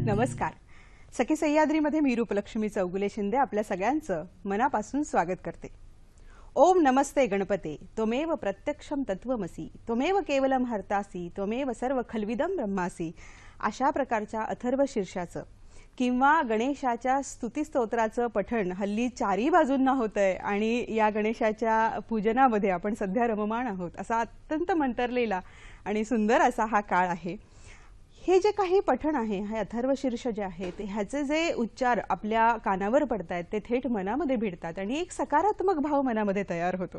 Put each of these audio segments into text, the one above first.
नमस्कार. सखी सह्याद्रीमध्ये मी रूपलक्ष्मी चौगुले शिंदे आपल्या सगळ्यांचं मनापासून स्वागत करते. ओम नमस्ते गणपते त्वमेव प्रत्यक्षम तत्वमसी त्वमेव केवलम हर्तासी त्वमेव सर्व खल्विदम ब्रह्मासी अशा प्रकारच्या अथर्व शीर्षाचं किंवा गणेशाच्या स्तुतिस्तोत्राचं पठण हल्ली चारी बाजूंना होतंय आणि या गणेशाच्या पूजनामध्ये आपण सध्या रममाण आहोत. असा अत्यंत मंतरलेला आणि सुंदर असा हा काळ आहे. हे जे काही पठण आहे, हे अथर्व शीर्ष जे आहे ते ह्याचे जे उच्चार आपल्या कानावर पडतायत ते थेट मनामध्ये भिडतात आणि एक सकारात्मक भाव मनामध्ये तयार होतो.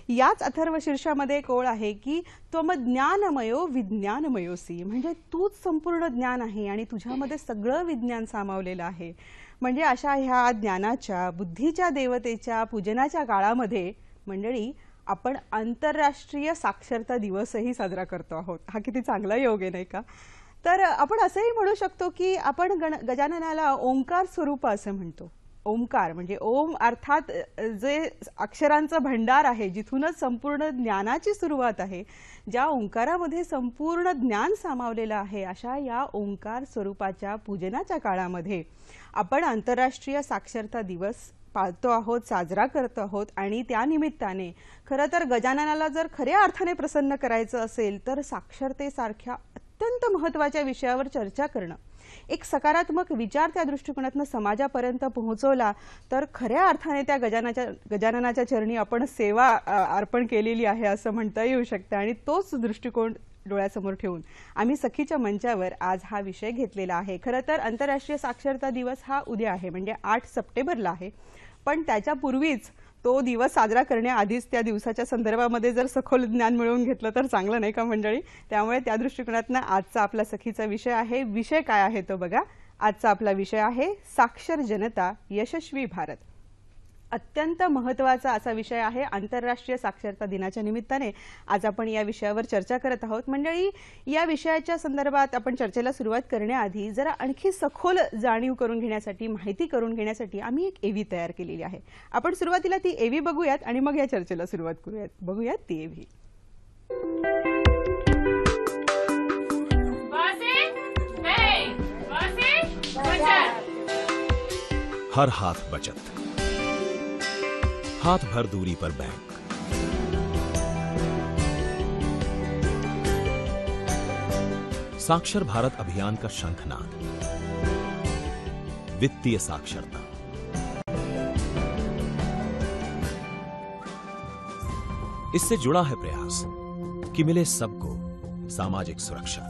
याच अथर्व शीर्षामध्ये एक ओळ आहे की त्वम ज्ञानमयो विज्ञानमयोसी, म्हणजे तूच संपूर्ण ज्ञान आहे आणि तुझ्यामध्ये सगळं विज्ञान सामावलेलं आहे. म्हणजे अशा ह्या ज्ञानाच्या बुद्धीच्या देवतेच्या पूजनाच्या काळामध्ये मंडळी आपण आंतरराष्ट्रीय साक्षरता दिवसही साजरा करतो आहोत. हा किती चांगला योग आहे नाही का? तर आपण असंही म्हणू शकतो की आपण गजाननाला ओंकार स्वरूप असं म्हणतो. ओंकार म्हणजे ओम अर्थात जे अक्षरांचं भंडार आहे, जिथूनच संपूर्ण ज्ञानाची सुरुवात आहे, ज्या ओंकारामध्ये संपूर्ण ज्ञान सामावलेलं आहे, अशा या ओंकार स्वरूपाच्या पूजनाच्या काळामध्ये आपण आंतरराष्ट्रीय साक्षरता दिवस पाळतो आहोत, साजरा करतो आहोत. आणि त्या निमित्ताने खरं तर गजाननाला जर खऱ्या अर्थाने प्रसन्न करायचं असेल तर साक्षरतेसारख्या अत्यंत महत्त्वाच्या विषयावर चर्चा करणं, एक सकारात्मक विचार त्या दृष्टिकोनातून समाजापर्यंत पोहोचवला तर खऱ्या अर्थाने त्या गजाननाच्या चरणी आपण सेवा अर्पण केलेली आहे असं म्हणता येऊ शकतं. आणि तोच दृष्टिकोन डोळ्यासमोर ठेवून आम्ही सखीच्या मंचावर आज हा विषय घेतलेला आहे. खरं तर आंतरराष्ट्रीय साक्षरता दिवस हा उद्या आहे, म्हणजे 8 सप्टेंबरला आहे. पण त्याच्यापूर्वीच तो दिवस साजरा करण्याआधीच त्या दिवसाच्या संदर्भामध्ये जर सखोल ज्ञान मिळवून घेतलं तर चांगलं नाही का मंडळी? त्यामुळे त्या दृष्टिकोनातून आजचा आपला सखीचा विषय आहे. विषय काय आहे तो बघा. आजचा आपला विषय आहे साक्षर जनता यशस्वी भारत. अत्यंत महत्त्वाचा असा विषय आहे. आंतरराष्ट्रीय साक्षरता दिनाच्या निमित्ताने आज आपण या विषयावर चर्चा करत आहोत. मंडळी, या विषयाच्या संदर्भात आपण चर्चेला सुरुवात करण्याआधी जरा आणखी सखोल जाणीव करून घेण्यासाठी, माहिती करून घेण्यासाठी आम्ही एक एव्ही तयार केलेली आहे. आपण सुरुवातीला ती एव्ही बघूयात आणि मग या चर्चेला सुरुवात करूयात. बघूयात ती एव्ही. हर हाथ बचत, हाथ भर दूरी पर बैंक, साक्षर भारत अभियान का शंखनाद, वित्तीय साक्षरता। इससे जुड़ा है प्रयास कि मिले सबको सामाजिक सुरक्षा।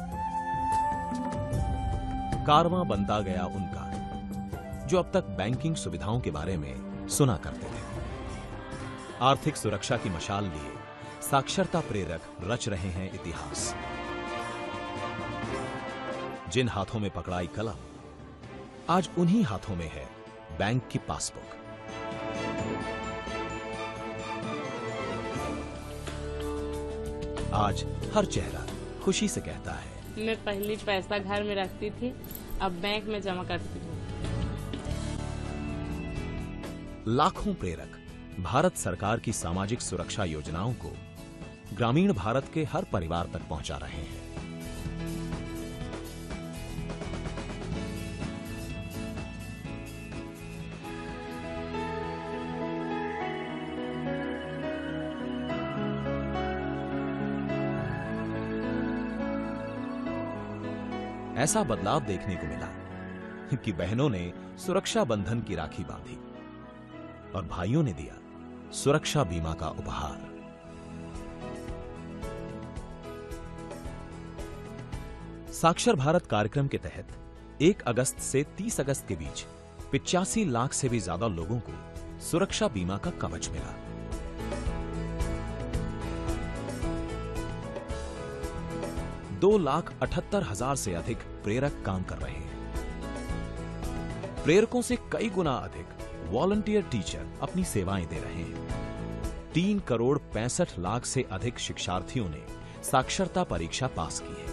कारवां बनता गया उनका जो अब तक बैंकिंग सुविधाओं के बारे में सुना करते थे। आर्थिक सुरक्षा की मशाल लिए साक्षरता प्रेरक रच रहे हैं इतिहास। जिन हाथों में पकड़ाई कलम, आज उन्हीं हाथों में है बैंक की पासबुक। आज हर चेहरा खुशी से कहता है, मैं पहले पैसा घर में रखती थी, अब बैंक में जमा करती हूँ। लाखों प्रेरक भारत सरकार की सामाजिक सुरक्षा योजनाओं को ग्रामीण भारत के हर परिवार तक पहुंचा रहे हैं। ऐसा बदलाव देखने को मिला कि बहनों ने सुरक्षा बंधन की राखी बांधी और भाइयों ने दिया सुरक्षा बीमा का उपहार। साक्षर भारत कार्यक्रम के तहत 1 अगस्त से 30 अगस्त के बीच 85 लाख से भी ज्यादा लोगों को सुरक्षा बीमा का कवच मिला। $2,78,000 से अधिक प्रेरक काम कर रहे हैं। प्रेरकों से कई गुना अधिक वॉलंटियर टीचर अपनी सेवाएं दे रहे हैं। 3 करोड़ 65 लाख से अधिक शिक्षार्थियों ने साक्षरता परीक्षा पास की है।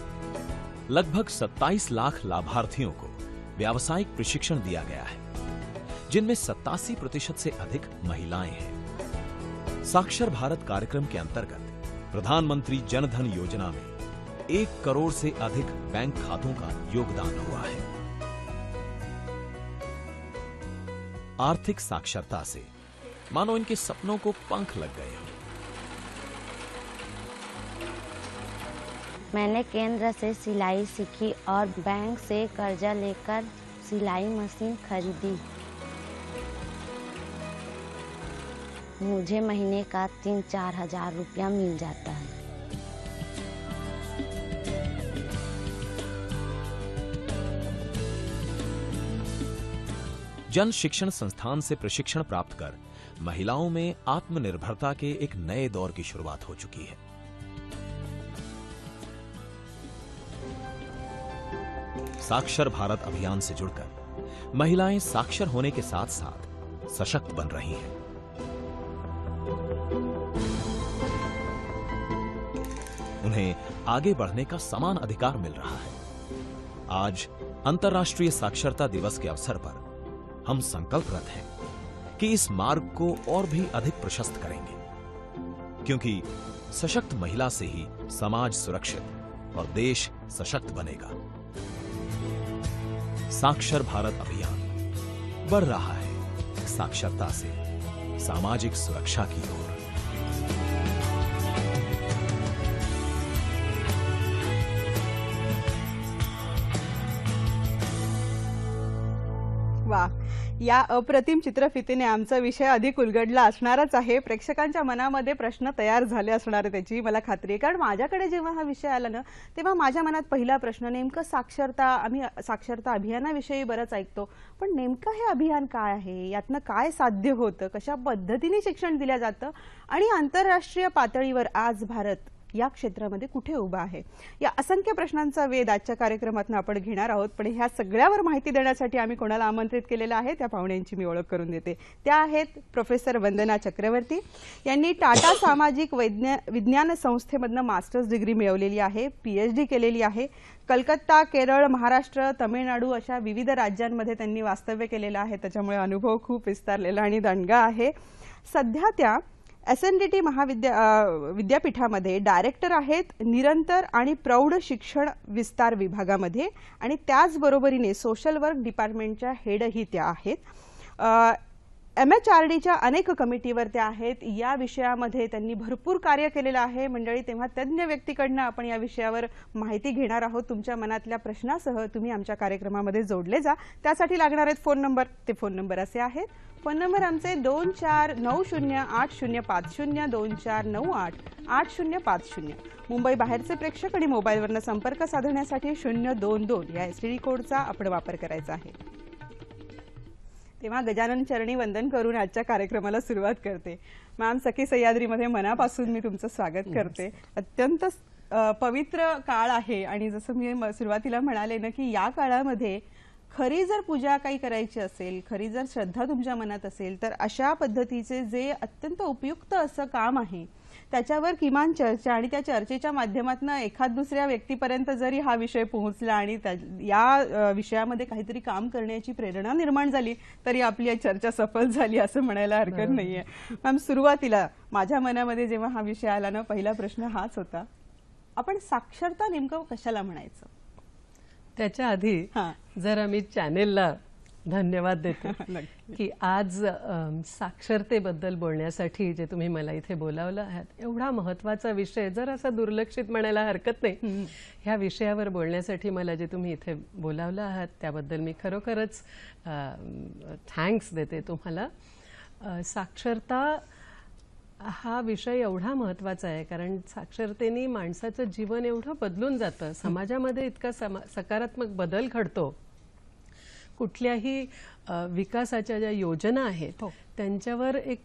लगभग 27 लाख लाभार्थियों को व्यावसायिक प्रशिक्षण दिया गया है, जिनमें 87% से अधिक महिलाएं हैं। साक्षर भारत कार्यक्रम के अंतर्गत प्रधानमंत्री जन धन योजना में 1 करोड़ से अधिक बैंक खातों का योगदान हुआ है। आर्थिक साक्षरता से मानो इनके सपनों को पंख लग गए हों। मैंने केंद्र से सिलाई सीखी और बैंक से कर्जा लेकर सिलाई मशीन खरीदी। मुझे महीने का 3-4 हजार रुपया मिल जाता है। जन शिक्षण संस्थान से प्रशिक्षण प्राप्त कर महिलाओं में आत्मनिर्भरता के एक नए दौर की शुरुआत हो चुकी है। साक्षर भारत अभियान से जुड़कर महिलाएं साक्षर होने के साथ साथ सशक्त बन रही हैं। उन्हें आगे बढ़ने का समान अधिकार मिल रहा है। आज अंतर्राष्ट्रीय साक्षरता दिवस के अवसर पर हम संकल्परत हैं कि इस मार्ग को और भी अधिक प्रशस्त करेंगे, क्योंकि सशक्त महिला से ही समाज सुरक्षित और देश सशक्त बनेगा। साक्षर भारत अभियान बढ़ रहा है साक्षरता से सामाजिक सुरक्षा की ओर। वाह, या अप्रतिम चित्रफितीने आमचा विषय अधिक उलगडला असणारच आहे। प्रेक्षकांच्या मनामध्ये प्रश्न तयार झाले असणार त्याची मला खात्री आहे, कारण माझ्याकडे जेव्हा हा विषय आला ना तेव्हा माझ्या मनात पहिला प्रश्न नेमकं साक्षरता, आम्ही साक्षरता अभियानाविषयी बरंच ऐकतो, पण नेमकं हे अभियान काय आहे, यातनं काय साध्य होतं, कशा पद्धतीने शिक्षण दिलं जातं आणि आंतरराष्ट्रीय पातळीवर आज भारत या क्षेत्रामध्ये कुठे उभा आहे, या असंख्य प्रश्नांचा वेध आजच्या कार्यक्रमातून आपण घेणार आहोत। पण ह्या सगळ्यावर माहिती देण्यासाठी आम्ही कोणाला आमंत्रित केलेलं आहे त्या पाहुण्यांची मी ओळख करून देते। त्या आहेत प्रोफेसर वंदना चक्रवर्ती। यांनी टाटा सामाजिक विज्ञान संस्थेमधनं मास्टर्स डिग्री मिळवलेली आहे, पीएचडी केलेली आहे। कलकत्ता, केरळ, महाराष्ट्र, तमिळनाडू अशा विविध राज्यांमध्ये त्यांनी वास्तव्य केलेलं आहे, त्याच्यामुळे अनुभव खूप विस्तारलेला आणि दणगा आहे। सध्या त्या एसएनडीटी विद्यापीठामध्ये डायरेक्टर आहेत निरंतर आणि प्रौढ शिक्षण विस्तार विभागामध्ये, आणि त्याचबरोबरीने सोशल वर्क डिपार्टमेंटच्या हेडही त्या आहेत। MHRDच्या अनेक कमिटीवर त्या आहेत। या विषयामध्ये त्यांनी भरपूर कार्य केलेलं आहे मंडळी। तेव्हा तज्ञ व्यक्तीकडनं आपण या विषयावर माहिती घेणार आहोत। तुमच्या मनातल्या प्रश्नासह तुम्ही आमच्या कार्यक्रमामध्ये जोडले जा। त्यासाठी लागणार आहेत फोन नंबर। ते फोन नंबर असे आहेत, फोन नंबर आमचे 24908050 24988050। मुंबई बाहेरचे प्रेक्षक आणि मोबाईलवरनं संपर्क साधण्यासाठी 022 या एसटीडी कोडचा आपण वापर करायचा आहे। तेव्हा गजानन चरणी वंदन करून आजच्या कार्यक्रमाला सुरुवात करते। मॅम, सखी सह्याद्रीमध्ये मनापासून मी तुमचं स्वागत करते। अत्यंत पवित्र काळ आहे आणि जसं मी सुरुवातीला म्हणाले ना की या काळामध्ये खरी जर पूजा काही करायची असेल, खरी जर श्रद्धा तुमच्या मनात असेल, तर अशा पद्धतीचे जे अत्यंत उपयुक्त असं काम आहे त्याच्यावर किमान चर्चा आणि त्या चर्चेच्या माध्यमातून एखाद दुसऱ्या व्यक्तीपर्यंत जरी हा विषय पोहोचला आणि या विषयामध्ये काहीतरी काम करण्याची प्रेरणा निर्माण झाली तरी आपली या चर्चा सफल झाली असं म्हणायला हरकत नाहीये। मॅम, सुरुवातीला माझ्या मनामध्ये जेव्हा हा विषय आला ना पहिला प्रश्न हाच होता, आपण साक्षरता नेमकं कशाला म्हणायचं? त्याच्या आधी जरा मी चॅनेलला धन्यवाद देते की आज साक्षरतेबद्दल बोलण्यासाठी जे तुम्ही मला इथे बोलावलं आहात, एवढा महत्त्वाचा विषय, जर असा दुर्लक्षित म्हणायला हरकत नाही, ह्या विषयावर बोलण्यासाठी मला जे तुम्ही इथे बोलावलं आहात त्याबद्दल मी खरोखरच थँक्स देते तुम्हाला। साक्षरता हा विषय एवढा महत्त्वाचा आहे कारण साक्षरतेने माणसाचं जीवन एवढं बदलून जातं, समाजामध्ये इतका सकारात्मक बदल घडतो। कुठल्याही विकासाच्या ज्या योजना आहेत त्यांच्यावर एक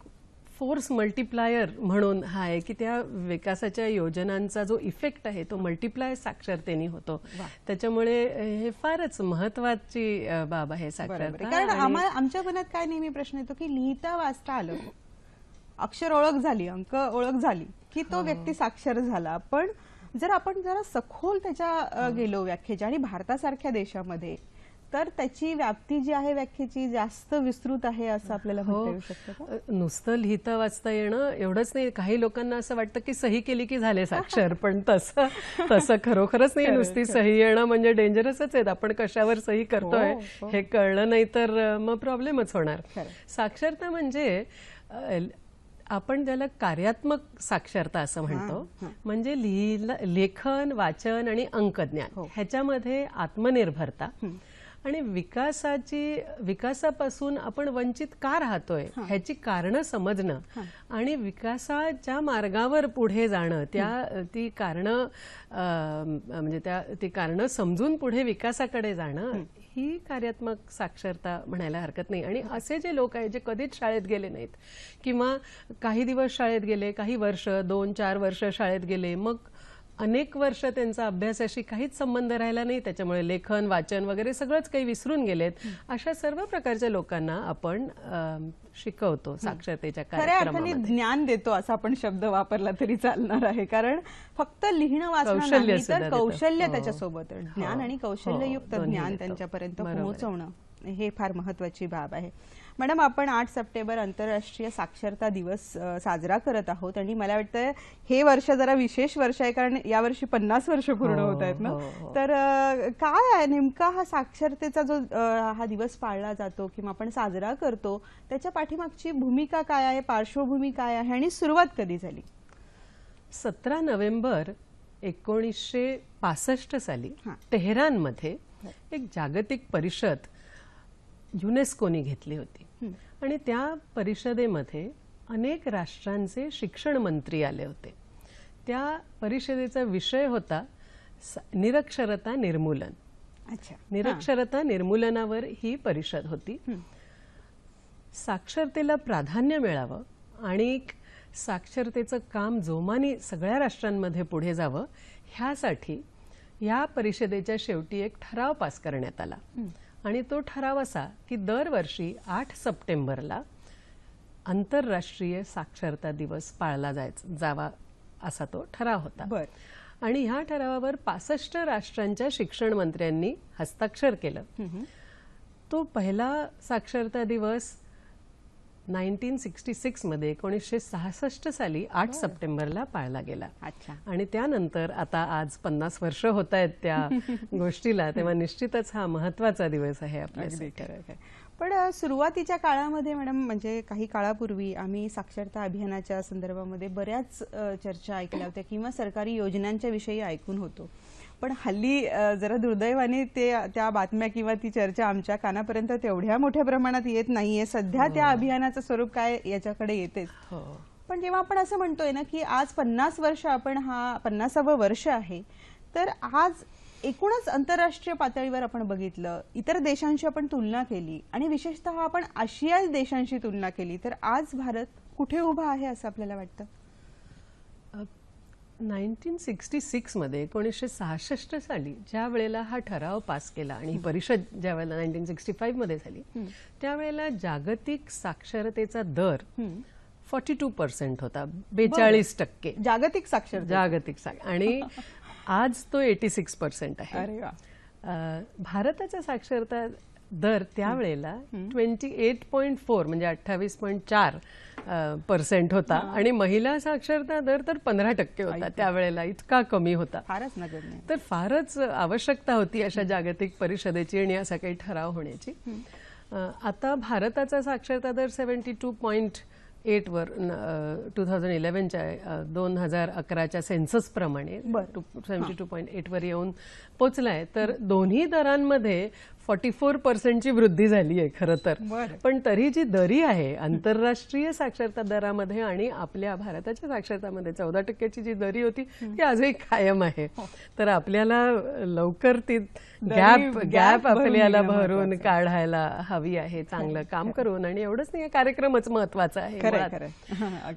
फोर्स मल्टिप्लायर म्हणून हा आहे की त्या विकासाच्या योजनांचा जो इफेक्ट आहे तो मल्टिप्लाय साक्षरतेने होतो। त्याच्यामुळे हे फारच महत्त्वाची बाब आहे साक्षरता। कारण आमच्या मनात काय नेहमी प्रश्न येतो की लिहिता वाचता आलं, अक्षर ओळख झाली, अंक ओळख झाली की तो व्यक्ती साक्षर झाला। पण जर आपण जरा सखोल त्याच्या गेलो व्याख्येच्या, आणि भारतासारख्या देशामध्ये तर त्याची व्याप्ती जी आहे व्याख्येची जास्त विस्तृत आहे असं आपल्याला म्हणता येऊ शकतं का? नुसतं लिहिता वाचता येणं एवढंच नाही, काही लोकांना असं वाटतं की सही केली की झाले साक्षर, पण तसं खरोखरच नाही. नुसती सही येणं म्हणजे डेंजरसच आहे. आपण कशावर सही करतोय हे कळलं नाही तर मग प्रॉब्लेमच होणार. साक्षरता म्हणजे आपण ज्याला कार्यात्मक साक्षरता असं म्हणतो, म्हणजे लेखन, वाचन आणि अंकज्ञान ह्याच्यामध्ये आत्मनिर्भरता आणि विकासापासून आपण वंचित का राहतोय ह्याची कारणं समजणं आणि विकासाच्या मार्गावर पुढे जाणं, ती कारणं समजून पुढे विकासाकडे जाणं, ही कार्यात्मक साक्षरता म्हणायला हरकत नाही. आणि असे जे लोक आहेत जे कधीच शाळेत गेले नाहीत किंवा काही दिवस शाळेत गेले, काही वर्ष 2-4 वर्ष शाळेत गेले, मग अनेक वर्ष त्यांचा अभ्यासाशी काहीच संबंध राहिला नाही, त्याच्यामुळे लेखन, वाचन वगैरे सगळंच काही विसरून गेलेत, अशा सर्व प्रकारच्या लोकांना आपण शिकवतो साक्षरतेच्या कार्यक्रमामध्ये. ज्ञान देतो असा आपण शब्द वापरला तरी चालणार आहे, कारण फक्त लिहिणं वाचणं नाही तर कौशल्य त्याच्यासोबत, ज्ञान आणि कौशल्ययुक्त ज्ञान त्यांच्यापर्यंत पोहोचवणं हे फार महत्वाची बाब आहे. मॅडम, आपण 8 सप्टेंबर आंतरराष्ट्रीय साक्षरता दिवस साजरा करत आहोत आणि मला वाटतं हे वर्ष जरा विशेष वर्ष आहे, कारण यावर्षी 50 वर्ष पूर्ण होत आहेत ना. तर काय आहे नेमका हा साक्षरतेचा जो हा दिवस पाळला जातो किंवा आपण साजरा करतो, त्याच्या पाठीमागची भूमिका काय आहे, पार्श्वभूमी काय आहे आणि सुरुवात कधी झाली? 17 नोव्हेंबर 1965 साली तेहरानमध्ये एक जागतिक परिषद युनेस्कोने घेतली होती आणि त्या परिषदेमध्ये अनेक राष्ट्रांचे शिक्षण मंत्री आले होते. त्या परिषदेचा विषय होता निरक्षरता निर्मूलन. निरक्षरता निर्मूलनावर ही परिषद होती. साक्षरतेला प्राधान्य मिळावं आणि साक्षरतेचं काम जोमाने सगळ्या राष्ट्रांमध्ये पुढे जावं ह्यासाठी या परिषदेच्या शेवटी एक ठराव पास करण्यात आला आणि तो ठराव असा की दरवर्षी 8 सप्टेंबरला आंतरराष्ट्रीय साक्षरता दिवस पाळला जावा असा तो ठराव होता. आणि ह्या ठरावावर 65 राष्ट्रांच्या शिक्षण मंत्र्यांनी हस्ताक्षर केलं. तो पहिला साक्षरता दिवस 1966 मध्ये 1966 साली 8 सप्टेंबरला पाळला गेला. आणि त्यानंतर आता आज 50 वर्ष होत आहेत त्या गोष्टीला, तेव्हा निश्चितच हा महत्वाचा दिवस आहे आपल्यासाठी. पण सुरुवातीच्या काळामध्ये मॅडम, म्हणजे काही काळापूर्वी आम्ही साक्षरता अभियानाच्या संदर्भामध्ये बऱ्याच चर्चा ऐकल्या होत्या किंवा सरकारी योजनांच्या विषयी ऐकून होतो. पण हल्ली जरा दुर्दैवाने त्या बातम्या किंवा ती चर्चा आमच्या कानापर्यंत तेवढ्या मोठ्या प्रमाणात येत नाहीये. सध्या त्या अभियानाचं स्वरूप काय याच्याकडे येतेच. पण जेव्हा आपण असं म्हणतोय ना की आज 50 वर्ष, आपण हा 50वे वर्ष आहे, तर आज एकूणच आंतरराष्ट्रीय पातळीवर आपण बघितलं, इतर देशांशी आपण तुलना केली आणि विशेषतः आपण आशियाई देशांशी तुलना केली, तर आज भारत कुठे उभा आहे असं आपल्याला वाटतं? 1966 मध्ये 1966 साली ज्या वेळेला हा ठराव पास केला आणि ही परिषद ज्या वेळेला 1965 मध्ये झाली, त्यावेळेला जागतिक साक्षरतेचा दर 42% होता, 42% जागतिक साक्षरता. आणि आज तो 86% आहे. भारताचा साक्षरता दर त्यावेळेला 28.4 म्हणजे 28.4% होता आणि महिला साक्षरता दर तर 15% होता. त्यावेळेला इतका कमी होता. फारच नगण्य. तर फारच आवश्यकता होती अशा जागतिक परिषदेची आणि असा काही ठराव होण्याची. आता भारताचा साक्षरता दर 72.8 वर 2011च्या 2011च्या सेन्सस प्रमाणे 72.8 वर येऊन पोचलाय. तर दोन्ही दरांमध्ये 44% ची वृद्धी झाली आहे खरं तर. पण तरी जी दरी आहे आंतरराष्ट्रीय साक्षरता दरामध्ये आणि आपल्या भारताच्या साक्षरतामध्ये 14% जी दरी होती ती आजही कायम आहे. तर आपल्याला लवकर ती गॅप आपल्याला भरून काढायला हवी आहे, चांगलं काम करून. आणि एवढंच नाही, कार्यक्रमच महत्वाचा आहे.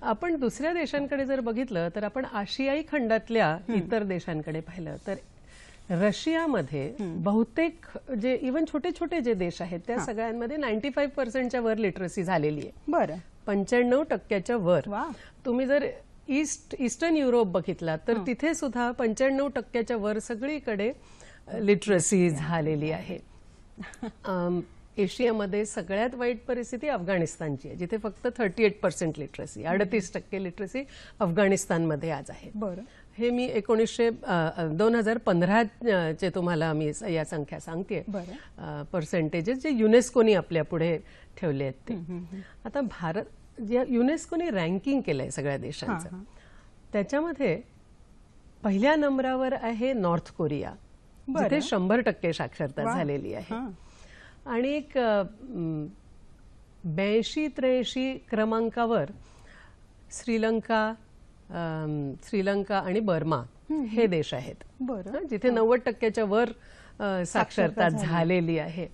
आपण दुसऱ्या देशांकडे जर बघितलं तर आपण आशियाई खंडातल्या इतर देशांकडे पाहिलं तर रशियामध्ये बहुतेक जे इव्हन छोटे छोटे जे देश आहेत त्या सगळ्यांमध्ये 95%च्या वर लिटरसी झालेली आहे. 95%च्या वर. तुम्ही जर ईस्टर्न युरोप बघितला तर तिथे सुद्धा 95%च्या वर सगळीकडे लिटरसी झालेली आहे. एशियामध्ये सगळ्यात वाईट परिस्थिती अफगाणिस्तानची आहे, जिथे फक्त 38% लिटरसी, 38% लिटरसी अफगाणिस्तानमध्ये आज आहे. बरं. हे मी 2015 चे तुम्हाला मी या संख्या सांगते, पर्सेंटेजेस जे युनेस्कोनी आपल्या पुढे ठेवले आहेत ते. आता भारत जे युनेस्कोनी रँकिंग केलंय सगळ्या देशांचं, त्याच्यामध्ये पहिल्या नंबरावर आहे नॉर्थ कोरिया, जिथे 100% साक्षरता झालेली आहे. आणि 82-83 क्रमांकावर श्रीलंका आणि बर्मा हे देश आहेत, जिथे 90%च्या वर साक्षरता झालेली आहे.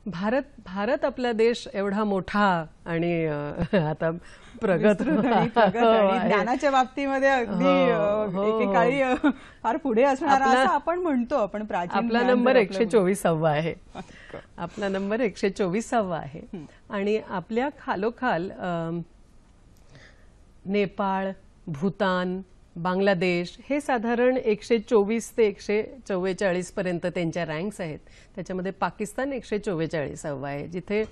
भारत आपला देश एवढा मोठा आणि आता प्रगत ज्ञानाच्या बाबतीमध्ये अगदी एकेकाळी फार पुढे असणारा असं आपण म्हणतो. आपण प्राचीन आपला नंबर 124वा आहे. आपला नंबर 124वा आहे. आणि आपल्या खालोखाल नेपाळ, भूतान, बांगलादेश हे साधारण 124 ते 144 पर्यंत त्यांच्या रँक्स आहेत. त्याच्यामध्ये पाकिस्तान 144वा आहे, जिथे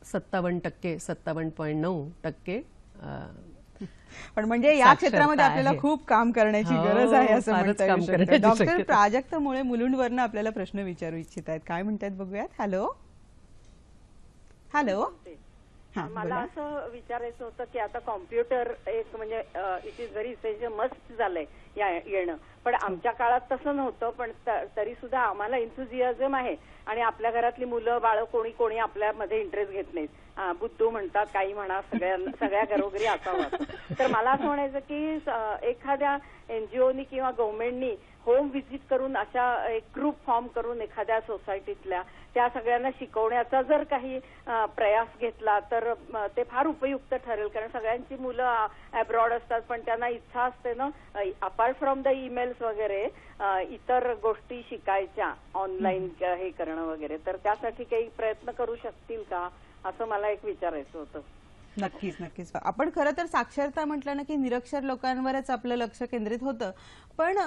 57%, 57.9% पण म्हणजे या क्षेत्रामध्ये आपल्याला खूप काम करण्याची गरज आहे असं म्हणता येऊ शकतं. डॉक्टर प्राजक्त मुळे मुलुंडवरनं आपल्याला प्रश्न विचारू इच्छित आहेत. काय म्हणतात बघूयात. Hello hello. मला असं विचारायचं होतं की आता कॉम्प्युटर एक म्हणजे it is very essential, must झालंय येणं. पण आमच्या काळात तसं नव्हतं. पण तरी सुद्धा आम्हाला एन्थुझियाझम आहे. आणि आपल्या घरातली मुलं बाळ कोणी आपल्यामध्ये इंटरेस्ट घेत नाहीत. बुद्धू म्हणतात, काही म्हणा, सगळ्या घरोघरी असावं. तर मला असं म्हणायचं की एखाद्या एनजीओनी किंवा गव्हर्नमेंटनी होम व्हिजिट करून अशा एक ग्रुप फॉर्म करून एखाद्या सोसायटीतल्या त्या सगळ्यांना शिकवण्याचा जर काही प्रयास घेतला तर ते फार उपयुक्त ठरेल. कारण सगळ्यांची मुलं अब्रॉड असतात, पण त्यांना इच्छा असते ना, अपार्ट फ्रॉम द ईमेल्स वगैरे इतर गोष्टी शिकायच्या, ऑनलाईन हे करणं वगैरे. तर त्यासाठी काही प्रयत्न करू शकतील का, असं मला एक विचारायचं होतं. नक्कीच नक्कीच. आपण खरं तर साक्षरता म्हटलं ना की निरक्षर लोकांवरच आपलं लक्ष केंद्रित होतं. पण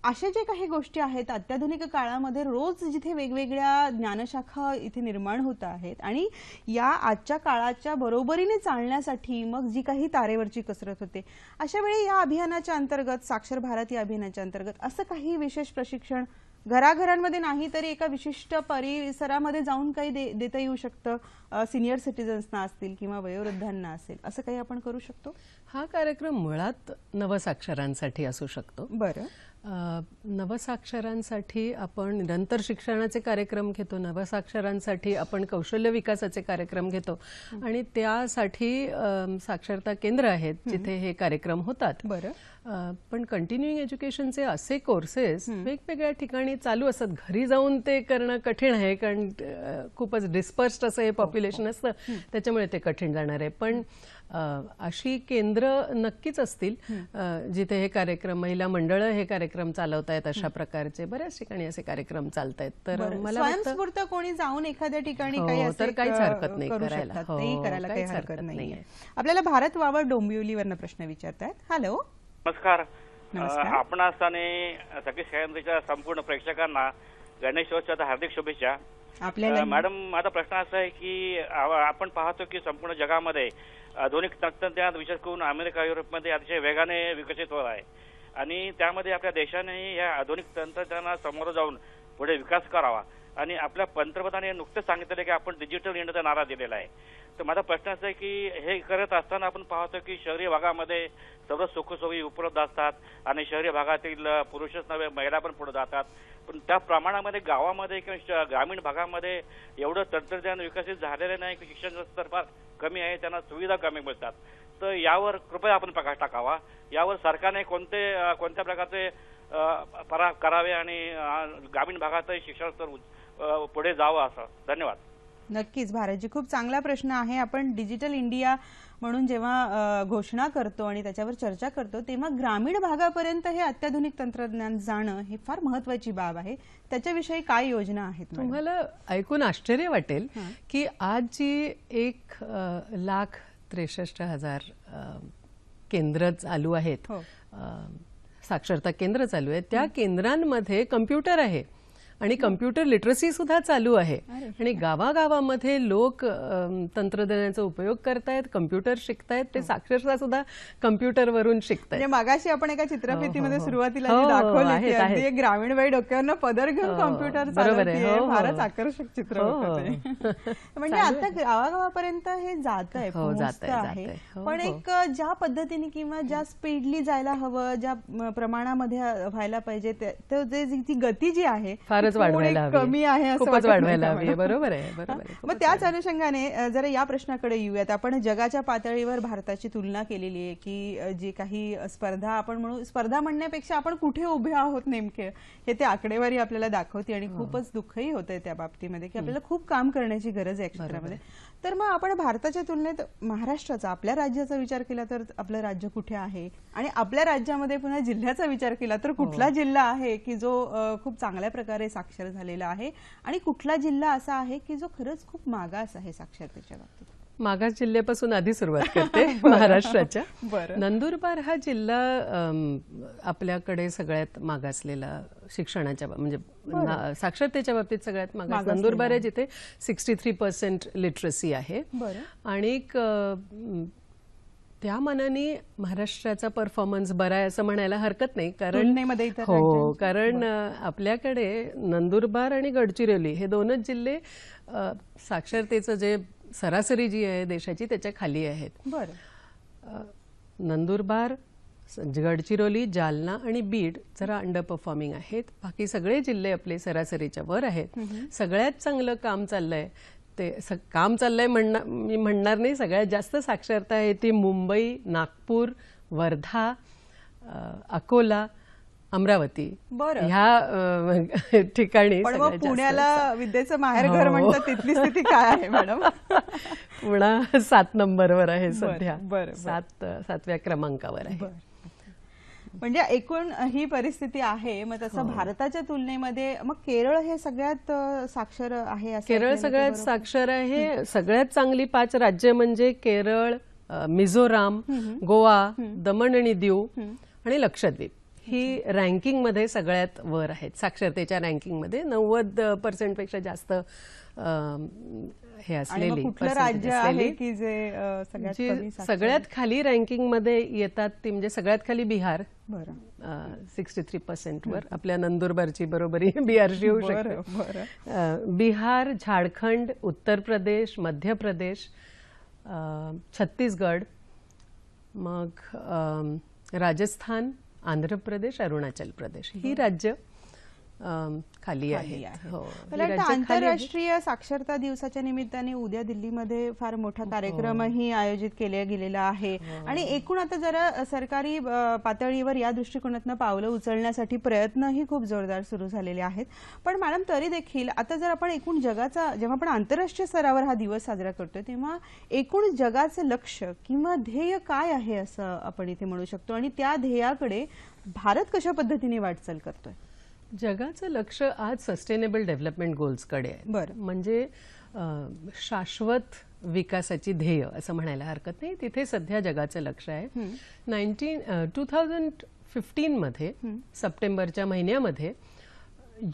अशा जे काही गोष्टी आहेत अत्याधुनिक काळामध्ये रोज जिथे वेगवेगळ्या ज्ञानशाखा इथे निर्माण होत आहेत आणि या आजच्या काळाच्या बरोबरीने चालण्यासाठी मग जी काही तारेवरची कसरत होते, अशा वेळी या अभियानाच्या अंतर्गत, साक्षर भारत या अभियानाच्या अंतर्गत असं काही विशेष प्रशिक्षण घराघरांमध्ये नाही तरी एका विशिष्ट परिसरामध्ये जाऊन काही देता येऊ शकतं, सिनियर सिटीजन्सना असतील किंवा वयोवृद्धांना असेल, असं काही आपण करू शकतो? हा कार्यक्रम मुळात नवसाक्षरांसाठी असू शकतो. बरं. नवसाक्षरांसाठी आपण निरंतर शिक्षणाचे कार्यक्रम घेतो, नवसाक्षरांसाठी आपण कौशल्य विकासाचे कार्यक्रम घेतो आणि त्यासाठी साक्षरता केंद्र आहेत जिथे हे कार्यक्रम होतात. बरं. पण कंटिन्युइंग एज्युकेशनचे असे कोर्सेस वेगवेगळ्या ठिकाणी चालू असतात. घरी जाऊन ते करणं कठीण आहे, कारण खूपच डिस्पर्स्ड असं हे पॉप्युलेशन असतं, त्याच्यामुळे ते कठीण जाणार आहे. पण अशी केंद्र नक्कीच असतील जिथे हे कार्यक्रम, महिला मंडळं हे कार्यक्रम चालवत आहेत, अशा प्रकारचे बऱ्याच ठिकाणी असे कार्यक्रम चालत आहेत. तर मला स्वयंस्फूर्त कोणी जाऊन एखाद्या ठिकाणी काही तर काहीच हरकत नाही करायला. करायला काही हरकत नाही. आपल्याला भारत वावर डोंबिवलीवरनं प्रश्न विचारतायत. हॅलो. नमस्कार. आपण असताना सगळ्या केंद्राच्या संपूर्ण प्रेक्षकांना गणेशोत्सवाच्या हार्दिक शुभेच्छा. आपल्याला मॅडम, माझा प्रश्न असा आहे की आपण पाहतो की संपूर्ण जगामध्ये आधुनिक तंत्रज्ञान विशेष करून अमेरिका, युरोपमध्ये अतिशय वेगाने विकसित होत आहे आणि त्यामध्ये आपल्या देशाने या आधुनिक तंत्रज्ञानाला समोर जाऊन पुढे विकास करावा. आणि आपल्या पंतप्रधानांनी नुकतेच सांगितलं की आपण डिजिटल इंडियाचा नारा दिलेला आहे. तर माझा प्रश्न असा आहे की हे करत असताना आपण पाहतो की शहरी भागामध्ये सर्व सुखसोयी उपलब्ध असतात आणि शहरी भागातील पुरुषच नव्हे महिला पण पुढे जातात. पण त्या प्रमाणामध्ये गावामध्ये किंवा ग्रामीण भागामध्ये एवढं तंत्रज्ञान विकसित झालेलं नाही की शिक्षण स्तर फार कमी आहे, त्यांना सुविधा कमी मिळतात. तर यावर कृपया आपण प्रकाश टाकावा. यावर सरकारने कोणत्या प्रकारचे करावे आणि ग्रामीण भागातही शिक्षण स्तर पुढे जावं असं. धन्यवाद. नक्कीच भारतजी, खूप चांगला प्रश्न आहे. आपण डिजिटल इंडिया म्हणून जेव्हा घोषणा करतो आणि त्याच्यावर चर्चा करतो तेव्हा ग्रामीण भागापर्यंत हे अत्याधुनिक तंत्रज्ञान जाणं हे फार महत्वाची बाब आहे. त्याच्याविषयी काय योजना आहेत? तुम्हाला ऐकून आश्चर्य वाटेल की आज जी 1,63,000 केंद्र चालू आहेत, साक्षरता केंद्र चालू आहेत, त्या केंद्रांमध्ये कम्प्युटर आहे आणि कम्प्युटर लिटरसी सुद्धा चालू आहे आणि गावागावामध्ये लोक तंत्रज्ञानाचा उपयोग करतायत, कम्प्युटर शिकतायत, ते साक्षरता सुद्धा कम्प्युटरवरून शिकतायत. मागाशी आपण एका चित्रफितीमध्ये सुरुवातीला जी दाखवली अगदी ग्रामीण बाई डोक्यावरनं पदर घेऊन कम्प्युटर चालवतेय, फारच आकर्षक चित्र होतं. म्हणजे आता गावागावापर्यंत हे जात आहे, आहे. पण एक ज्या पद्धतीने किंवा ज्या स्पीडली जायला हवं, ज्या प्रमाणामध्ये व्हायला पाहिजे, ती गती जी आहे फारच वाढवायला हवी, कमी आहे असं वाढवायला हवी. बरोबर आहे, बरोबर आहे. मग त्याच अनुषंगाने जरा या प्रश्नाकडे येऊयात. आपण जगाच्या पातळीवर भारताची तुलना केलेली आहे की जी काही स्पर्धा आपण म्हणू, स्पर्धा म्हणण्यापेक्षा आपण कुठे उभे आहोत नेमके हे ते आकडेवारी आपल्याला दाखवते आणि खूपच दुःखही होतंय त्या बाबतीमध्ये की आपल्याला खूप काम करण्याची गरज आहे क्षेत्रामध्ये. तर मग आपण भारताच्या तुलनेत महाराष्ट्राचा, आपल्या राज्याचा विचार केला तर आपलं राज्य कुठे आहे, आणि आपल्या राज्यामध्ये पुन्हा जिल्ह्याचा विचार केला तर कुठला जिल्हा आहे की जो खूप चांगल्या प्रकारे साक्षर झालेला आहे, आणि कुठला जिल्हा असा आहे की जो खरंच खूप मागास आहे साक्षरतेच्या बाबतीत? मागास जिल्ह्यापासून आधी सुरुवात करते. महाराष्ट्राच्या नंदुरबार हा जिल्हा आपल्याकडे सगळ्यात मागासलेला शिक्षणाच्या म्हणजे साक्षरतेच्या बाबतीत सगळ्यात मागास नंदुरबार आहे, जिथे 63% लिटरसी आहे. आणि त्या मानाने महाराष्ट्राचा परफॉर्मन्स बरा आहे असं म्हणायला हरकत नाही, कारण आपल्याकडे नंदुरबार आणि गडचिरोली हे दोनच जिल्हे साक्षरतेचं जे सरासरी जी आहे देशाची त्याच्या खाली आहेत. नंदुरबार, गडचिरोली, जालना आणि बीड जरा अंडर परफॉर्मिंग आहेत. बाकी सगळे जिल्हे आपले सरासरीच्या वर आहेत. सगळ्यात चांगलं काम चाललंय ते काम चाललंय मी म्हणणार नाही, सगळ्यात जास्त साक्षरता आहे ती मुंबई, नागपूर, वर्धा, अकोला, अमरावती ह्या ठिकाणी. पुण्याला विद्येचं माहेरघर म्हणतात, तिथली स्थिती काय आहे मॅडम? पुणा 7 नंबरवर आहे सध्या, 7व्या क्रमांकावर आहे. म्हणजे एकूण ही परिस्थिती आहे. मग तसं भारताच्या तुलनेमध्ये मग केरळ हे सगळ्यात साक्षर आहे? केरळ सगळ्यात साक्षर आहे. सगळ्यात चांगली 5 राज्य म्हणजे केरळ, मिझोराम, गोवा, दमण आणि दीव आणि लक्षद्वीप. ही रँकिंग मध्ये सगळ्यात वर आहेत साक्षरतेच्या रँकिंग मध्ये. 90% पेक्षा जास्त हे असलेली राज्य आहे की जे सगळ्यात खाली रँकिंग मध्ये येतात ती म्हणजे सगळ्यात खाली बिहार 63% वर. आपल्या नंदुरबारची बरोबरी बिहारशी होऊ शकते. बिहार, झारखंड, उत्तर प्रदेश, मध्य प्रदेश, छत्तीसगड, मग राजस्थान, आंध्र प्रदेश, अरुणाचल प्रदेश ही राज्य खाली आहेत. आंतरराष्ट्रीय साक्षरता दिवसाच्या निमित्ताने उद्या दिल्लीमध्ये फार मोठा कार्यक्रमही आयोजित केला गेलेला आहे. आणि एकूण आता जरा सरकारी पातळीवर या दृष्टिकोनातून पावलं उचलण्यासाठी प्रयत्नही खूप जोरदार सुरू झालेले आहेत. पण मॅडम तरी देखील आता जर आपण एकूण जगाचा, जेव्हा आपण आंतरराष्ट्रीय स्तरावर हा दिवस साजरा करतोय, तेव्हा एकूण जगाचं लक्ष किंवा ध्येय काय आहे असं आपण इथे म्हणू शकतो, आणि त्या ध्येयाकडे भारत कशा पद्धतीने वाटचाल करतोय? जगाचं लक्ष आज सस्टेनेबल डेव्हलपमेंट गोल्सकडे आहे. म्हणजे शाश्वत विकासाची ध्येय असं म्हणायला हरकत नाही. तिथे सध्या जगाचं लक्ष आहे. 2015 मध्ये सप्टेंबरच्या महिन्यामध्ये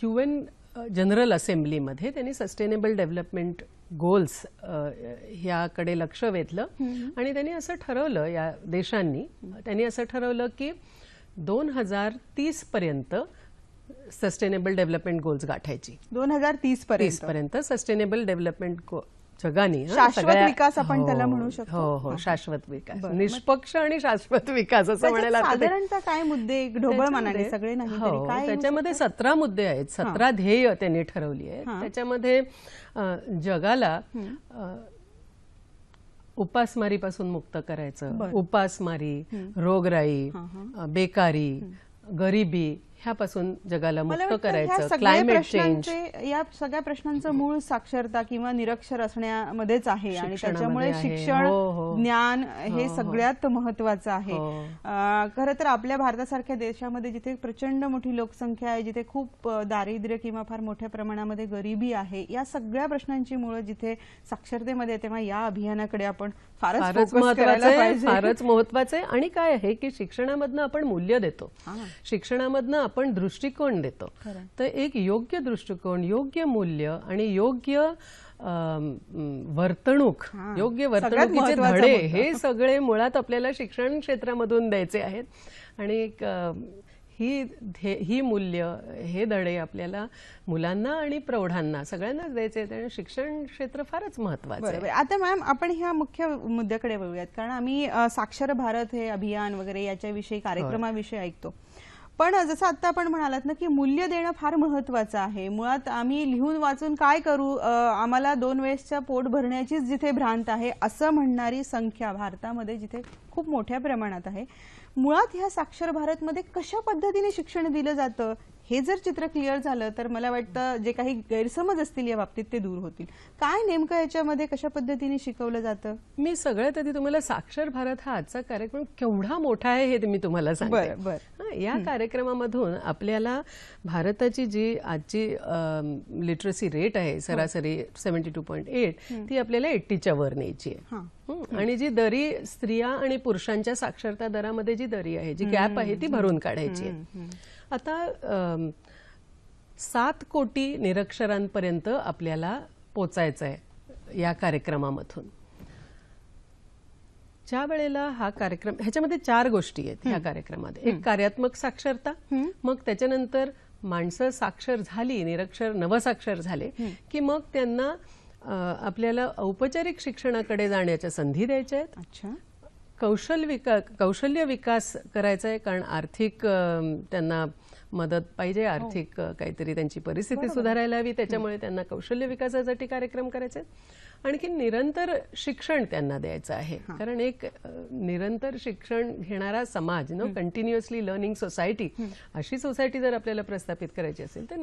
UN जनरल असेंब्लीमध्ये त्यांनी सस्टेनेबल डेव्हलपमेंट गोल्स ह्याकडे लक्ष वेधलं आणि त्यांनी असं ठरवलं, या देशांनी त्यांनी असं ठरवलं की 2030 पर्यंत सस्टेनेबल डेव्हलपमेंट गोल्स गाठायची. 2030 पर्यंत सस्टेनेबल डेव्हलपमेंट जगाने शाश्वत विकास आपण त्याला म्हणू शकतो. हो, शाश्वत विकास, निष्पक्ष आणि शाश्वत विकास असं म्हणायला साधारणतः काय मुद्दे ढोबळ मानाने सगळे नाही तरी काय? त्याच्यामध्ये 17 मुद्दे आहेत, 17 ध्येय त्यांनी ठरवली आहेत. त्याच्यामध्ये जगाला उपासमारीपासून मुक्त करायचं. उपासमारी, रोगराई, बेकारी, गरिबी ह्यापासून जगाला मुक्त करायचं. क्लायमेट चेंज, या सगळ्या प्रश्नांचं मूळ साक्षरता किंवा निरक्षर असण्यामध्येच आहे. आणि त्याच्यामुळे शिक्षण, ज्ञान हे सगळ्यात महत्वाचं आहे. खरं तर आपल्या भारतासारख्या देशामध्ये जिथे प्रचंड मोठी लोकसंख्या आहे, जिथे खूप दारिद्र्य किंवा फार मोठ्या प्रमाणामध्ये गरिबी आहे, या सगळ्या प्रश्नांची मुळं जिथे साक्षरतेमध्ये, तेव्हा या अभियानाकडे आपण फारच महत्वाचं आहे. आणि काय आहे की शिक्षणामधनं आपण मूल्य देतो. शिक्षणामधनं आपण दृष्टिकोन देतो तर एक योग्य दृष्टिकोन, योग्य मूल्य आणि योग्य वर्तणूक, योग्य वर्तणुकीचे धडे हे सगळे मुळात आपल्याला शिक्षण क्षेत्रामधून द्यायचे आहेत. आणि ही मूल्य, हे धडे आपल्याला मुलांना आणि प्रौढांना सगळ्यांनाच द्यायचे आहेत आणि शिक्षण क्षेत्र फारच महत्त्वाचं आहे. आता मॅम आपण ह्या मुख्य मुद्द्याकडे वळूयात, कारण आम्ही साक्षर भारत हे अभियान वगैरे याच्याविषयी कार्यक्रमाविषयी ऐकतो. पण जसं आता आपण म्हणालात ना की मूल्य देणं फार महत्वाचं आहे. मुळात आम्ही लिहून वाचून काय करू, आम्हाला 2 वेळेसच्या पोट भरण्याचीच जिथे भ्रांत आहे असं म्हणणारी संख्या भारतामध्ये जिथे खूप मोठ्या प्रमाणात आहे. मुळात ह्या साक्षर भारतमध्ये कशा पद्धतीने शिक्षण दिलं जातं हे जर चित्र क्लिअर झालं तर मला वाटतं जे काही गैरसमज असतील या बाबतीत ते दूर होतील. काय नेमकं याच्यामध्ये कशा पद्धतीने शिकवलं जातं? मी सगळ्यात आधी तुम्हाला साक्षर भारत हा आजचा कार्यक्रम केवढा मोठा आहे हे मी तुम्हाला सांगते. या कार्यक्रमामधून आपल्याला भारताची जी आजची लिटरसी रेट आहे सरासरी 72.8 ती आपल्याला 80च्या वर न्यायची आहे. आणि जी दरी स्त्रिया आणि पुरुषांच्या साक्षरता दरामध्ये जी दरी आहे, जी गॅप आहे ती भरून काढायची आहे. आता 7 कोटी निरक्षरांपर्यंत आपल्याला पोचायचं आहे या कार्यक्रमामधून. ज्या वेळेला हा कार्यक्रम, ह्याच्यामध्ये 4 गोष्टी आहेत ह्या कार्यक्रमामध्ये. एक कार्यात्मक साक्षरता, मग त्याच्यानंतर माणसं साक्षर झाली, निरक्षर नवसाक्षर झाले की मग त्यांना आपल्याला औपचारिक शिक्षणाकडे जाण्याच्या संधी द्यायच्या आहेत. अच्छा. कौशल्य विकास करायचा आहे, कारण आर्थिक त्यांना मदत पाहिजे, आर्थिक काहीतरी त्यांची परिस्थिती सुधारायला हवी, त्याच्यामुळे त्यांना कौशल्य विकासासाठी कार्यक्रम करायचे. आणखी निरंतर शिक्षण त्यांना द्यायचं आहे, कारण एक निरंतर शिक्षण घेणारा समाज, कंटिन्युअसली लर्निंग सोसायटी, अशी सोसायटी जर आपल्याला प्रस्थापित करायची असेल तर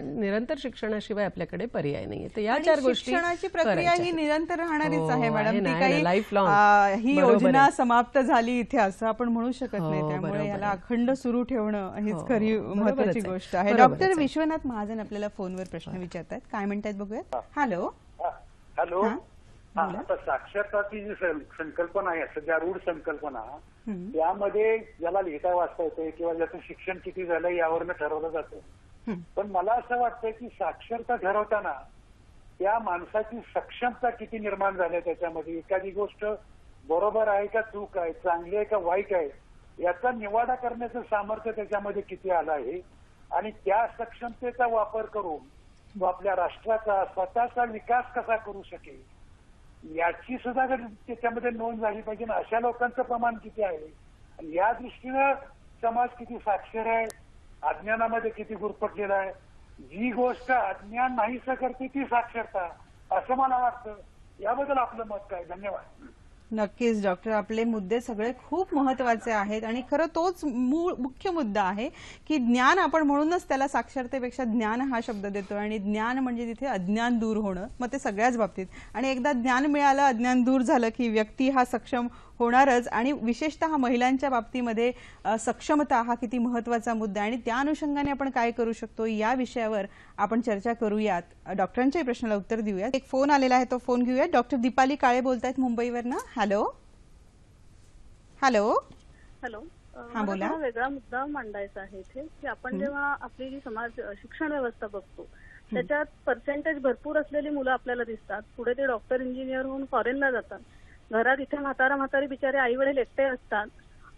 निरंतर शिक्षणाशिवाय आपल्याकडे पर्याय नाहीये. तर या 4 गोष्टी, शिक्षणाची प्रक्रिया ही निरंतर राहणारीच आहे मॅडम. ती काही ही योजना समाप्त झाली इथे असं आपण म्हणू शकत नाही. त्यामुळे याला अखंड सुरू ठेवणं हीच खरी महत्वाची गोष्ट आहे. डॉक्टर विश्वनाथ महाजन आपल्याला फोनवर प्रश्न विचारतात. काय म्हणतात बघूयात. हॅलो. हॅलो. आता साक्षरताची जी संकल्पना आहे, सध्या रूढ संकल्पना, त्यामध्ये ज्याला लिहिता वाचता येते किंवा ज्याचं शिक्षण किती झालं यावरनं ठरवलं जातं. पण मला असं वाटतं की साक्षरता ठरवताना त्या माणसाची सक्षमता किती निर्माण झाली त्याच्यामध्ये, एखादी गोष्ट बरोबर आहे का चूक आहे, चांगली आहे का वाईट आहे, याचा निवाडा करण्याचं सामर्थ्य त्याच्यामध्ये किती आलं आहे. आणि त्या सक्षमतेचा वापर करून तो आपल्या राष्ट्राचा स्वतःचा विकास कसा करू शकेल याची सुद्धा त्याच्यामध्ये नोंद झाली पाहिजे. अशा लोकांचं प्रमाण किती आहे आणि या दृष्टीनं समाज किती साक्षर आहे, अज्ञानामध्ये किती गुरफटलेला आहे. जी गोष्ट अज्ञान नाहीसं करते ती साक्षरता, असं मला वाटतं. याबद्दल आपलं मत काय? धन्यवाद. नक्कीच डॉक्टर, आपले मुद्दे सगळे खूप महत्वाचे आहेत आणि खरं तोच मुख्य मुद्दा आहे की ज्ञान, आपण म्हणूनच त्याला साक्षरतेपेक्षा ज्ञान हा शब्द देतो. आणि ज्ञान म्हणजे तिथे अज्ञान दूर होणं, मग ते सगळ्याच बाबतीत. आणि एकदा ज्ञान मिळालं, अज्ञान दूर झालं की व्यक्ती हा सक्षम होणारच. आणि विशेषतः महिलांच्या बाबतीमध्ये सक्षमता हा किती महत्वाचा मुद्दा आहे आणि त्या अनुषंगाने आपण काय करू शकतो या विषयावर आपण चर्चा करूयात. डॉक्टरांच्याही प्रश्नाला उत्तर देऊयात. एक फोन आलेला आहे, तो फोन घेऊयात. डॉक्टर दीपाली काळे बोलतायत मुंबईवरनं. हॅलो. हॅलो. हॅलो. हा बोला. वेगळा मुद्दा मांडायचा आहे इथे की आपण जेव्हा आपली जी समाज शिक्षण व्यवस्था बघतो त्याच्यात पर्सेंटेज भरपूर असलेली मुलं आपल्याला दिसतात. पुढे ते डॉक्टर, इंजिनियर होऊन फॉरेनला जातात. घरात इथे म्हातारी बिचारे आई वडील एकटे असतात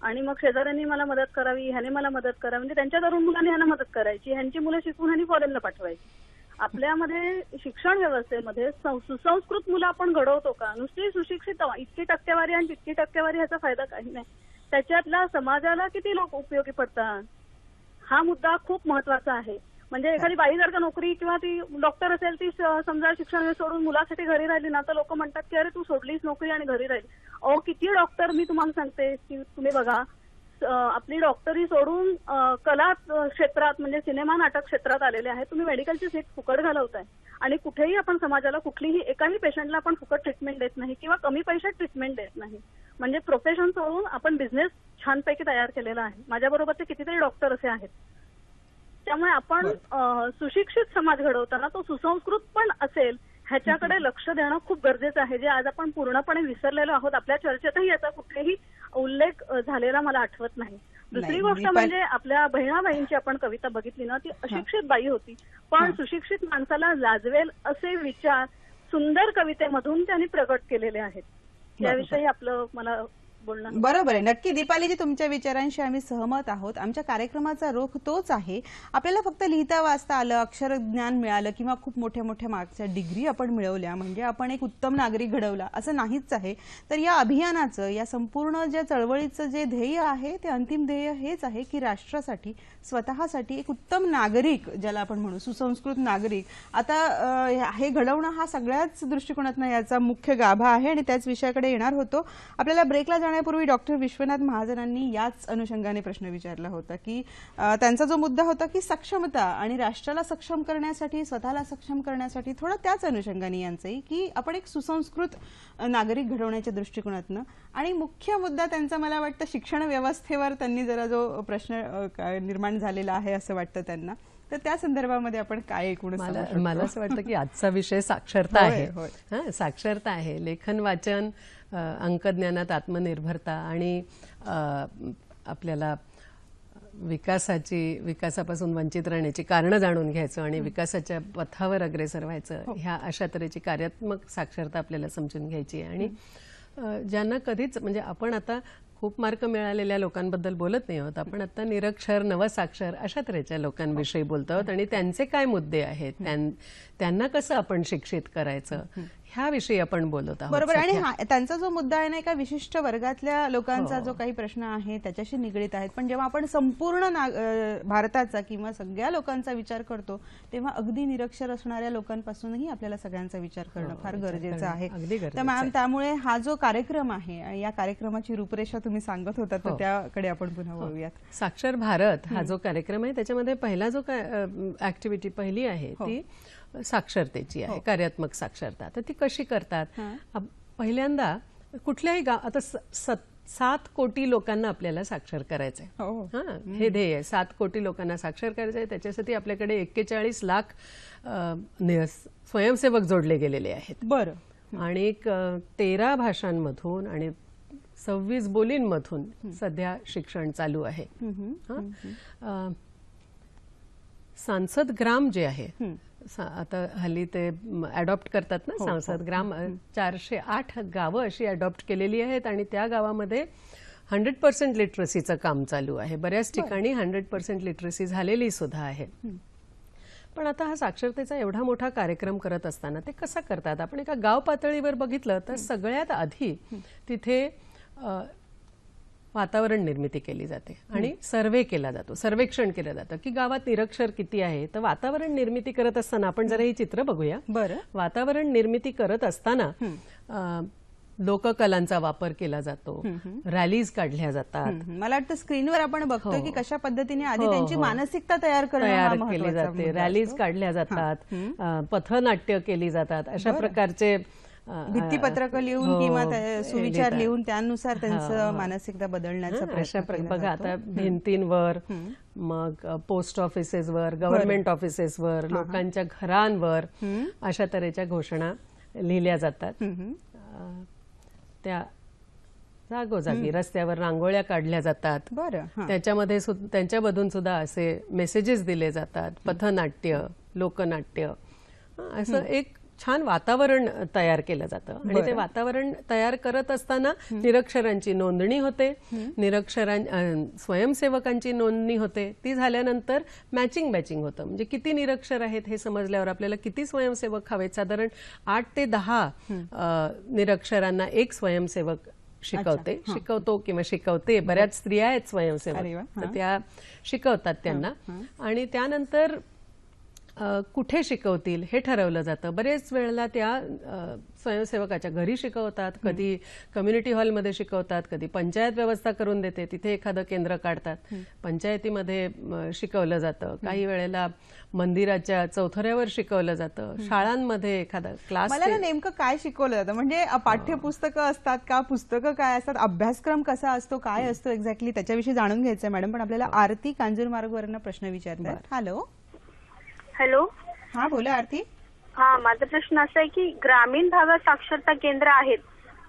आणि मग शेजाऱ्यांनी मला मदत करावी, ह्याने मला मदत करावी, म्हणजे त्यांच्या तरुण मुलांनी ह्यांना मदत करायची, ह्यांची मुलं शिकून ह्यांनी फॉरेनला पाठवायची. आपल्यामध्ये शिक्षण व्यवस्थेमध्ये सुसंस्कृत मुलं आपण घडवतो का? नुसती सुशिक्षित इतकी टक्केवारी आणि तितकी टक्केवारी ह्याचा फायदा काही नाही. त्याच्यातला समाजाला किती लोक उपयोगी पडतात हा मुद्दा खूप महत्वाचा आहे. म्हणजे एखादी बाई जर का नोकरी किंवा ती डॉक्टर असेल, ती समजा शिक्षण सोडून मुलासाठी घरी राहिली ना, तर लोक म्हणतात की अरे तू सोडलीस नोकरी आणि घरी राहिली. अहो किती डॉक्टर, मी तुम्हाला सांगते की तुम्ही बघा, आपली डॉक्टरी सोडून कला क्षेत्रात म्हणजे सिनेमा नाटक क्षेत्रात आलेले आहेत. तुम्ही मेडिकलची सीट फुकट घालवताय आणि कुठेही आपण समाजाला कुठलीही एकाही पेशंटला आपण फुकट ट्रीटमेंट देत नाही किंवा कमी पैशात ट्रीटमेंट देत नाही. म्हणजे प्रोफेशन सोडून आपण बिझनेस छानपैकी तयार केलेला आहे. माझ्याबरोबरचे कितीतरी डॉक्टर असे आहेत. त्यामुळे आपण सुशिक्षित समाज घडवताना तो सुसंस्कृत पण असेल ह्याच्याकडे लक्ष देणं खूप गरजेचं आहे, जे आज आपण पूर्णपणे विसरलेलो आहोत. आपल्या चर्चेतही याचा कुठेही उल्लेख झालेला मला आठवत नाही. दुसरी गोष्ट म्हणजे आपल्या बहिणाबाईंची आपण कविता बघितली ना, ती अशिक्षित बाई होती, पण सुशिक्षित माणसाला लाजवेल असे विचार सुंदर कवितेमधून त्यांनी प्रकट केलेले आहेत. याविषयी आपलं मला बोलणं बरोबर आहे. नक्की दीपालीजी, तुमच्या विचारांशी आम्ही सहमत आहोत. आमच्या कार्यक्रमाचा रोख तोच आहे. आपल्याला फक्त लिहिता वाचता आलं, अक्षर ज्ञान मिळालं किंवा खूप मोठ्या मोठ्या मार्क्सच्या डिग्री आपण मिळवल्या म्हणजे आपण एक उत्तम नागरिक घडवला असं नाहीच आहे. तर या अभियानाचं, या संपूर्ण ज्या चळवळीचं जे ध्येय आहे ते अंतिम ध्येय हेच आहे की राष्ट्रासाठी, स्वतःसाठी एक उत्तम नागरिक, ज्याला आपण म्हणू सुसंस्कृत नागरिक, आता हे घडवणं हा सगळ्याच दृष्टिकोनातून याचा मुख्य गाभा आहे आणि त्याच विषयाकडे येणार होतो. आपल्याला ब्रेकला जाण्यापूर्वी डॉक्टर विश्वनाथ महाजनांनी याच अनुषंगाने प्रश्न विचारला होता की त्यांचा जो मुद्दा होता की सक्षमता आणि राष्ट्राला सक्षम करण्यासाठी, स्वतःला सक्षम करण्यासाठी, थोडं त्याच अनुषंगाने यांचंही की आपण एक सुसंस्कृत नागरिक घडवण्याच्या दृष्टिकोनातून, आणि मुख्य मुद्दा त्यांचा मला वाटतं शिक्षण व्यवस्थेवर त्यांनी जरा जो प्रश्न निर्माण झालेला आहे असं वाटतं त्यांना. तर त्या संदर्भामध्ये आपण काय एकूणच मला असं वाटतं की आजचा विषय साक्षरता आहे. साक्षरता आहे, लेखन वाचन, अंकज्ञानात आत्मनिर्भरता आणि आपल्याला विकासापासून वंचित राहण्याची कारणं जाणून घ्यायचं आणि विकासाच्या पथावर अग्रेसर व्हायचं, ह्या अशा तऱ्हेची कार्यात्मक साक्षरता आपल्याला समजून घ्यायची आहे. आणि ज्यांना कधीच म्हणजे आपण आता खूप मार्क मिळालेल्या लोकांबद्दल बोलत नाही आहोत, आपण आता निरक्षर, नवसाक्षर अशा तऱ्हेच्या लोकांविषयी बोलतो आहोत आणि त्यांचे काय मुद्दे आहेत, त्यांना कसं आपण शिक्षित करायचं ह्याविषयी आपण बोलत आहोत. बरोबर. आणि त्यांचा जो मुद्दा आहे ना, एका विशिष्ट वर्गातल्या लोकांचा जो काही प्रश्न आहे त्याच्याशी निगडीत आहेत. पण जेव्हा आपण संपूर्ण भारताचा किंवा सगळ्या लोकांचा विचार करतो तेव्हा अगदी निरक्षर असणाऱ्या लोकांपासूनही आपल्याला सगळ्यांचा विचार करणं फार गरजेचं आहे. तर मॅम, त्यामुळे हा जो कार्यक्रम आहे, या कार्यक्रमाची रूपरेषा तुम्ही सांगत होता, तर त्याकडे आपण पुन्हा वळूयात. साक्षर भारत हा जो कार्यक्रम आहे त्याच्यामध्ये पहिला जो ऍक्टिव्हिटी पहिली आहे ती साक्षरतेची आहे, कार्यात्मक साक्षरता. तर ती कशी करतात? पहिल्यांदा कुठल्याही आता 7 कोटी लोकांना आपल्याला साक्षर करायचंय. हे ध्येय आहे, 7 कोटी लोकांना साक्षर करायचंय. त्याच्यासाठी आपल्याकडे 41 लाख स्वयंसेवक जोडले गेलेले आहेत. बरं. आणि 13 भाषांमधून आणि 26 बोलींमधून सध्या शिक्षण चालू आहे. सांसद ग्राम जे आहे, आता हल्ली ते अडॉप्ट करतात ना सांसद ग्राम, 408 गावं अशी अडॉप्ट केलेली आहेत आणि त्या गावामध्ये 100% लिटरसीचं काम चालू आहे. बऱ्याच ठिकाणी 100% लिटरसी झालेली सुद्धा आहे. पण आता हा साक्षरतेचा एवढा मोठा कार्यक्रम करत असताना ते कसं करतात? आपण एका गाव पातळीवर बघितलं तर सगळ्यात आधी तिथे वातावरण निर्मिती केली जाते आणि सर्वे केला जातो, सर्वेक्षण केलं जातं की गावात निरक्षर किती आहे. तर वातावरण निर्मिती करत असताना आपण जरा ही चित्र बघूया. बरं. वातावरण निर्मिती करत असताना लोककलांचा वापर केला जातो, रॅलीज काढल्या जातात. मला वाटतं स्क्रीनवर आपण बघतोय की कशा पद्धतीने आधी त्यांची मानसिकता तयार केली जाते, रॅलीज काढल्या जातात, पथनाट्य केली जातात. अशा प्रकारचे भित्तीपत्रक लिहून किंवा सुविचार लिहून त्यानुसार त्यांचं मानसिकता बदलण्याचा प्रयत्न. बघा आता भिंतींवर, मग पोस्ट ऑफिसेसवर, गव्हर्नमेंट ऑफिसेसवर, लोकांच्या घरांवर अशा तऱ्हेच्या घोषणा लिहिल्या जातात. त्या जागोजागी रस्त्यावर रांगोळ्या काढल्या जातात. बरं. त्याच्यामध्ये त्यांच्यामधून सुद्धा असे मेसेजेस दिले जातात, पथनाट्य, लोकनाट्य, असं एक छान वातावरण तयार केलं जातं. आणि ते वातावरण तयार करत असताना निरक्षरांची नोंदणी होते, स्वयंसेवकांची नोंदणी होते. ती झाल्यानंतर मॅचिंग होतं, म्हणजे किती निरक्षर आहेत हे समजल्यावर आपल्याला किती स्वयंसेवक हवेत. साधारण 8 ते 10 निरक्षरांना एक स्वयंसेवक शिकवतो किंवा शिकवते. बऱ्याच स्त्रिया आहेत स्वयंसेवक, तर त्या शिकवतात त्यांना. आणि त्यानंतर कुठे शिकवतील हे ठरवलं जातं. बरेच वेळेला त्या स्वयंसेवकाच्या घरी शिकवतात, कधी कम्युनिटी हॉलमध्ये शिकवतात, कधी पंचायत व्यवस्था करून देते, तिथे एखादं केंद्र काढतात, पंचायतीमध्ये शिकवलं जातं. काही वेळेला मंदिराच्या चौथऱ्यावर शिकवलं जातं, शाळांमध्ये एखादा क्लास. मला नेमकं काय शिकवलं जातं, म्हणजे पाठ्यपुस्तकं असतात का, पुस्तकं काय असतात, अभ्यासक्रम कसा असतो, काय असतो एक्झॅक्टली, त्याच्याविषयी जाणून घ्यायचंय मॅडम. पण आपल्याला आरती कांजूरमार्गवरनं प्रश्न विचारतात. हॅलो. हा, बोला आरती. हा, माझा प्रश्न असा आहे की ग्रामीण भागात साक्षरता केंद्र आहेत,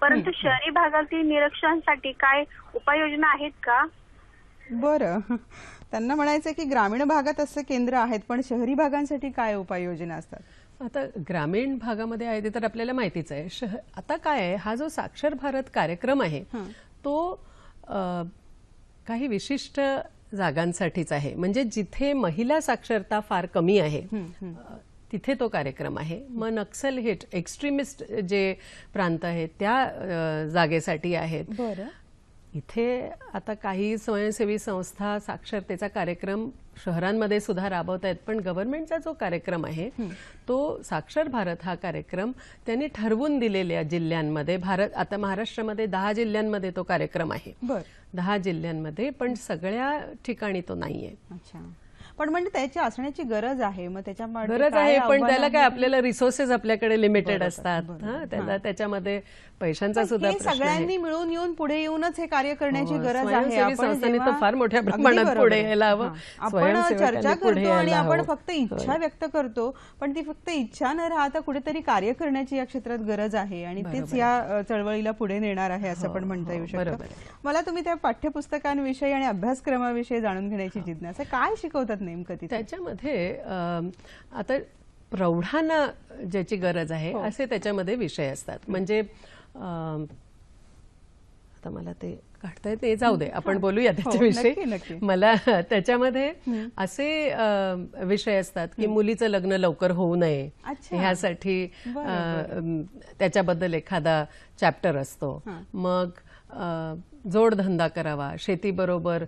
परंतु शहरी भागातील निरक्षरांसाठी काय उपाययोजना आहेत का? बरं, त्यांना म्हणायचं की ग्रामीण भागात असे केंद्र आहेत, पण शहरी भागांसाठी काय उपाययोजना असतात? आता ग्रामीण भागामध्ये आहे ते तर आपल्याला माहितीच आहे. आता काय आहे, हा जो साक्षर भारत कार्यक्रम आहे तो काही विशिष्ट जागांसाठीच आहे. म्हणजे जिथे महिला साक्षरता फार कमी आहे तिथे तो कार्यक्रम आहे. मग नक्सल हिट एक्स्ट्रीमिस्ट जे प्रांत आहेत त्या जागेसाठी आहेत. इथे आता काही स्वयंसेवी संस्था साक्षरतेचा कार्यक्रम शहरांमध्ये सुद्धा राबवत आहेत, पण गव्हर्नमेंटचा जो कार्यक्रम आहे तो साक्षर भारत हा कार्यक्रम त्यांनी ठरवून दिलेल्या जिल्ह्यांमध्ये, आता महाराष्ट्रामध्ये 10 जिल्ह्यांमध्ये तो कार्यक्रम आहे. 10 जिल्ह्यांमध्ये, पण सगळ्या ठिकाणी तो नाहीये. अच्छा, पण म्हणजे त्याची असण्याची गरज आहे. मग त्याच्यामध्ये गरज आहे, पण त्याला काय आपल्याला रिसोर्सेस आपल्याकडे लिमिटेड असतात. त्याला त्याच्यामध्ये पैशांचा सुद्धा प्रश्न आहे. सगळ्यांनी मिळून येऊन पुढे येऊनच हे कार्य करण्याची गरज आहे. आपण संस्थांनी तर फार मोठ्या प्रमाणात पुढे यायला हवं. आपण चर्चा करतो आणि आपण फक्त इच्छा व्यक्त करतो, पण ती फक्त इच्छा न राहता कुठेतरी कार्य करण्याची या क्षेत्रात गरज आहे आणि तेच या चळवळीला पुढे नेणार आहे असं पण म्हणता येऊ शकतं. मला तुम्ही त्या पाठ्यपुस्तकांविषयी आणि अभ्यासक्रमाविषयी जाणून घेण्याची जिज्ञासा, काय शिकवतात नेमकं तिथे? त्याच्यामध्ये आता प्रौढांना ज्याची गरज आहे असे त्याच्यामध्ये विषय असतात. म्हणजे आता मला ते काढता येते, जाऊ दे, आपण बोलूया त्याच्याविषयी. मला त्याच्यामध्ये असे विषय असतात की मुलीचं लग्न लवकर होऊ नये ह्यासाठी त्याच्याबद्दल एखादा चॅप्टर असतो. मग जोडधंदा करावा, शेतीबरोबर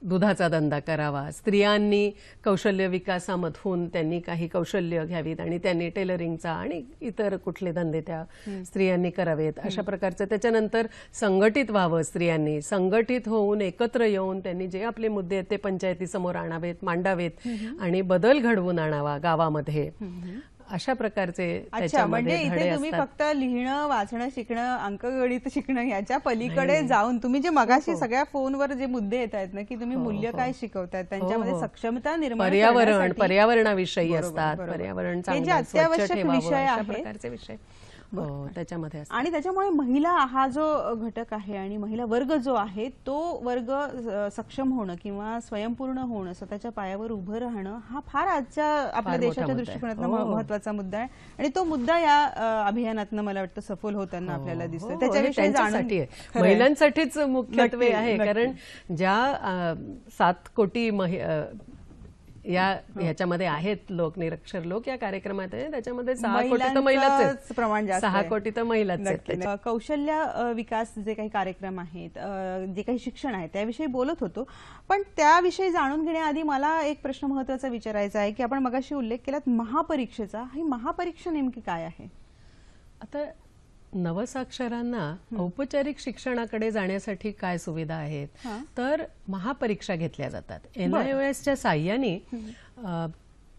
दुधाचा धंदा करावा, स्त्रियांनी कौशल्य विकासामधून त्यांनी काही कौशल्य घ्यावीत आणि त्यांनी टेलरिंगचा आणि इतर कुठले धंदे त्या स्त्रियांनी करावेत, अशा प्रकारचं. त्याच्यानंतर संघटित व्हावं, स्त्रियांनी संघटित होऊन एकत्र येऊन त्यांनी जे आपले मुद्दे आहेत ते पंचायतीसमोर आणावेत, मांडावेत आणि बदल घडवून आणावा गावामध्ये, अशा प्रकारचे. अच्छा, म्हणजे इथे तुम्ही फक्त लिहिणं, वाचणं शिकणं, अंकगणित शिकणं याच्या पलीकडे जाऊन तुम्ही जे मगाशी सगळ्या फोनवर जे मुद्दे येत आहेत ना, की तुम्ही मूल्य काय शिकवतायत, त्यांच्यामध्ये सक्षमता निर्माण, पर्यावरणाविषयी असतात, पर्यावरण चांगलं स्वच्छ ठेवावं, अशा प्रकारचे विषय त्याच्यामध्ये असतात. आणि त्याच्यामुळे महिला हा जो घटक आहे आणि महिला वर्ग जो आहे तो वर्ग सक्षम होणं किंवा स्वयंपूर्ण होणं, स्वतःच्या पायावर उभं राहणं, हा फार आजच्या आपल्या देशाच्या दृष्टिकोनातून महत्वाचा मुद्दा आहे. आणि तो मुद्दा या अभियानातनं मला वाटतं सफल होताना आपल्याला दिसतो. त्याच्याविषयी महिलांसाठीच मुख्यत्वे आहे, कारण ज्या 7 कोटी ह्याच्यामध्ये आहेत लोक, निरक्षर लोक या कार्यक्रमात आहे, त्याच्यामध्ये 6 कोटी तर महिलाच प्रमाण जास्त, 6 कोटी तर महिलाच आहेत. कौशल्य विकास जे काही कार्यक्रम आहेत, जे काही शिक्षण आहे त्याविषयी बोलत होतो, पण त्याविषयी जाणून घेण्याआधी मला एक प्रश्न महत्वाचा विचारायचा आहे की आपण मगाशी उल्लेख केलात महापरीक्षेचा. ही महापरीक्षा नेमकी काय आहे? आता नवसाक्षरांना औपचारिक शिक्षणाकडे जाण्यासाठी काय सुविधा आहेत, तर महापरीक्षा घेतल्या जातात. NIOSच्या साह्याने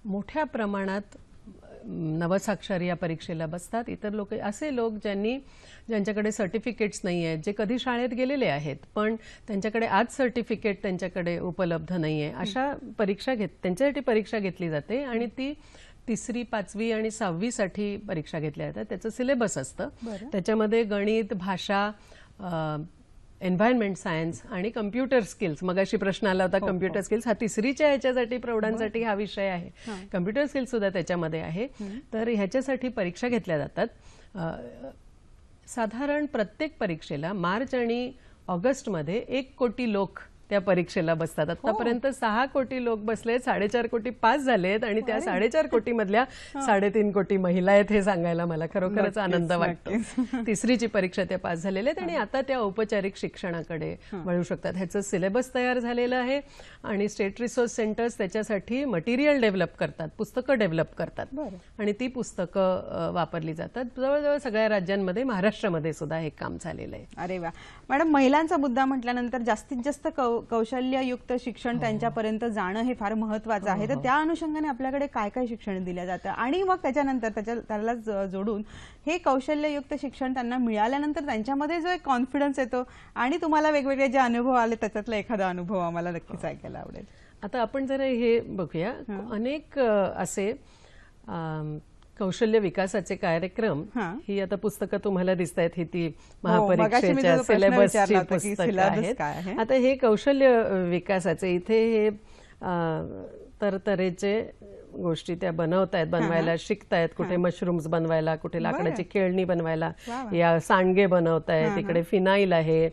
मोठ्या प्रमाणात नवसाक्षर या परीक्षेला बसतात. इतर लोक, असे लोक ज्यांच्याकडे सर्टिफिकेट्स नाही आहेत, जे कधी शाळेत गेलेले आहेत पण त्यांच्याकडे आज सर्टिफिकेट त्यांच्याकडे उपलब्ध नाहीये, अशा परीक्षा त्यांच्यासाठी परीक्षा घेतली जाते आणि ती 3री, 5वी आणि 6वी साठी परीक्षा घेतल्या जातात. त्याचं सिलेबस असतं, त्याच्यामध्ये गणित, भाषा, एन्व्हायरमेंट सायन्स आणि कम्प्युटर स्किल्स. मगाशी प्रश्न आला होता कम्प्युटर स्किल्स, हा 3रीच्या ह्याच्यासाठी प्रौढांसाठी हा विषय आहे. कम्प्युटर स्किल्स सुद्धा त्याच्यामध्ये आहे. तर ह्याच्यासाठी परीक्षा घेतल्या जातात. साधारण प्रत्येक परीक्षेला मार्च आणि ऑगस्टमध्ये 1 कोटी लोक त्या परीक्षेला बसतात. आतापर्यंत 6 कोटी लोक बसले, 4.5 कोटी पास झालेत आणि त्या 4.5 कोटी मधल्या 3.5 कोटी महिला आहेत. हे सांगायला मला खरोखरच आनंद वाटतो. 3रीची परीक्षा त्या पास झालेल्या आहेत आणि आता त्या औपचारिक शिक्षणाकडे वळू शकतात. ह्याचं सिलेबस तयार झालेलं आहे आणि स्टेट रिसोर्स सेंटर्स त्याच्यासाठी मटेरियल डेव्हलप करतात, पुस्तकं डेव्हलप करतात आणि ती पुस्तकं वापरली जातात. जवळजवळ सगळ्या राज्यांमध्ये, महाराष्ट्रामध्ये सुद्धा हे काम झालेलं आहे. अरे वा मॅडम, महिलांचा मुद्दा म्हटल्यानंतर जास्तीत जास्त कौशल्ययुक्त शिक्षण त्यांच्यापर्यंत जाणं हे फार महत्वाचं आहे. तर त्या अनुषंगाने आपल्याकडे काय काय शिक्षण दिलं जातं आणि मग त्याच्यानंतर त्याला जोडून हे कौशल्ययुक्त शिक्षण त्यांना मिळाल्यानंतर त्यांच्यामध्ये जो एक कॉन्फिडन्स येतो आणि तुम्हाला वेगवेगळे जे अनुभव आले त्याच्यातला एखादा अनुभव आम्हाला नक्कीच ऐकायला आवडेल. आता आपण जरा हे बघूया. अनेक असे कौशल्य विकासाचे कार्यक्रम ही आता पुस्तकं तुम्हाला दिसत आहेत, ही ती मगाशी मी महापरीक्षेच्या जो प्रश्न सिलेबसची विचारला होता की पुस्तकं syllabus काय आहे? आहेत. आता हे कौशल्य विकासाचे इथे हे तरतरेचे गोष्टी त्या बनवायला शिकतायत, कुठे मशरूम्स बनवायला, कुठे लाकडाची खेळणी बनवायला, या सांडगे बनवतायत, इकडे फिनाईल आहे,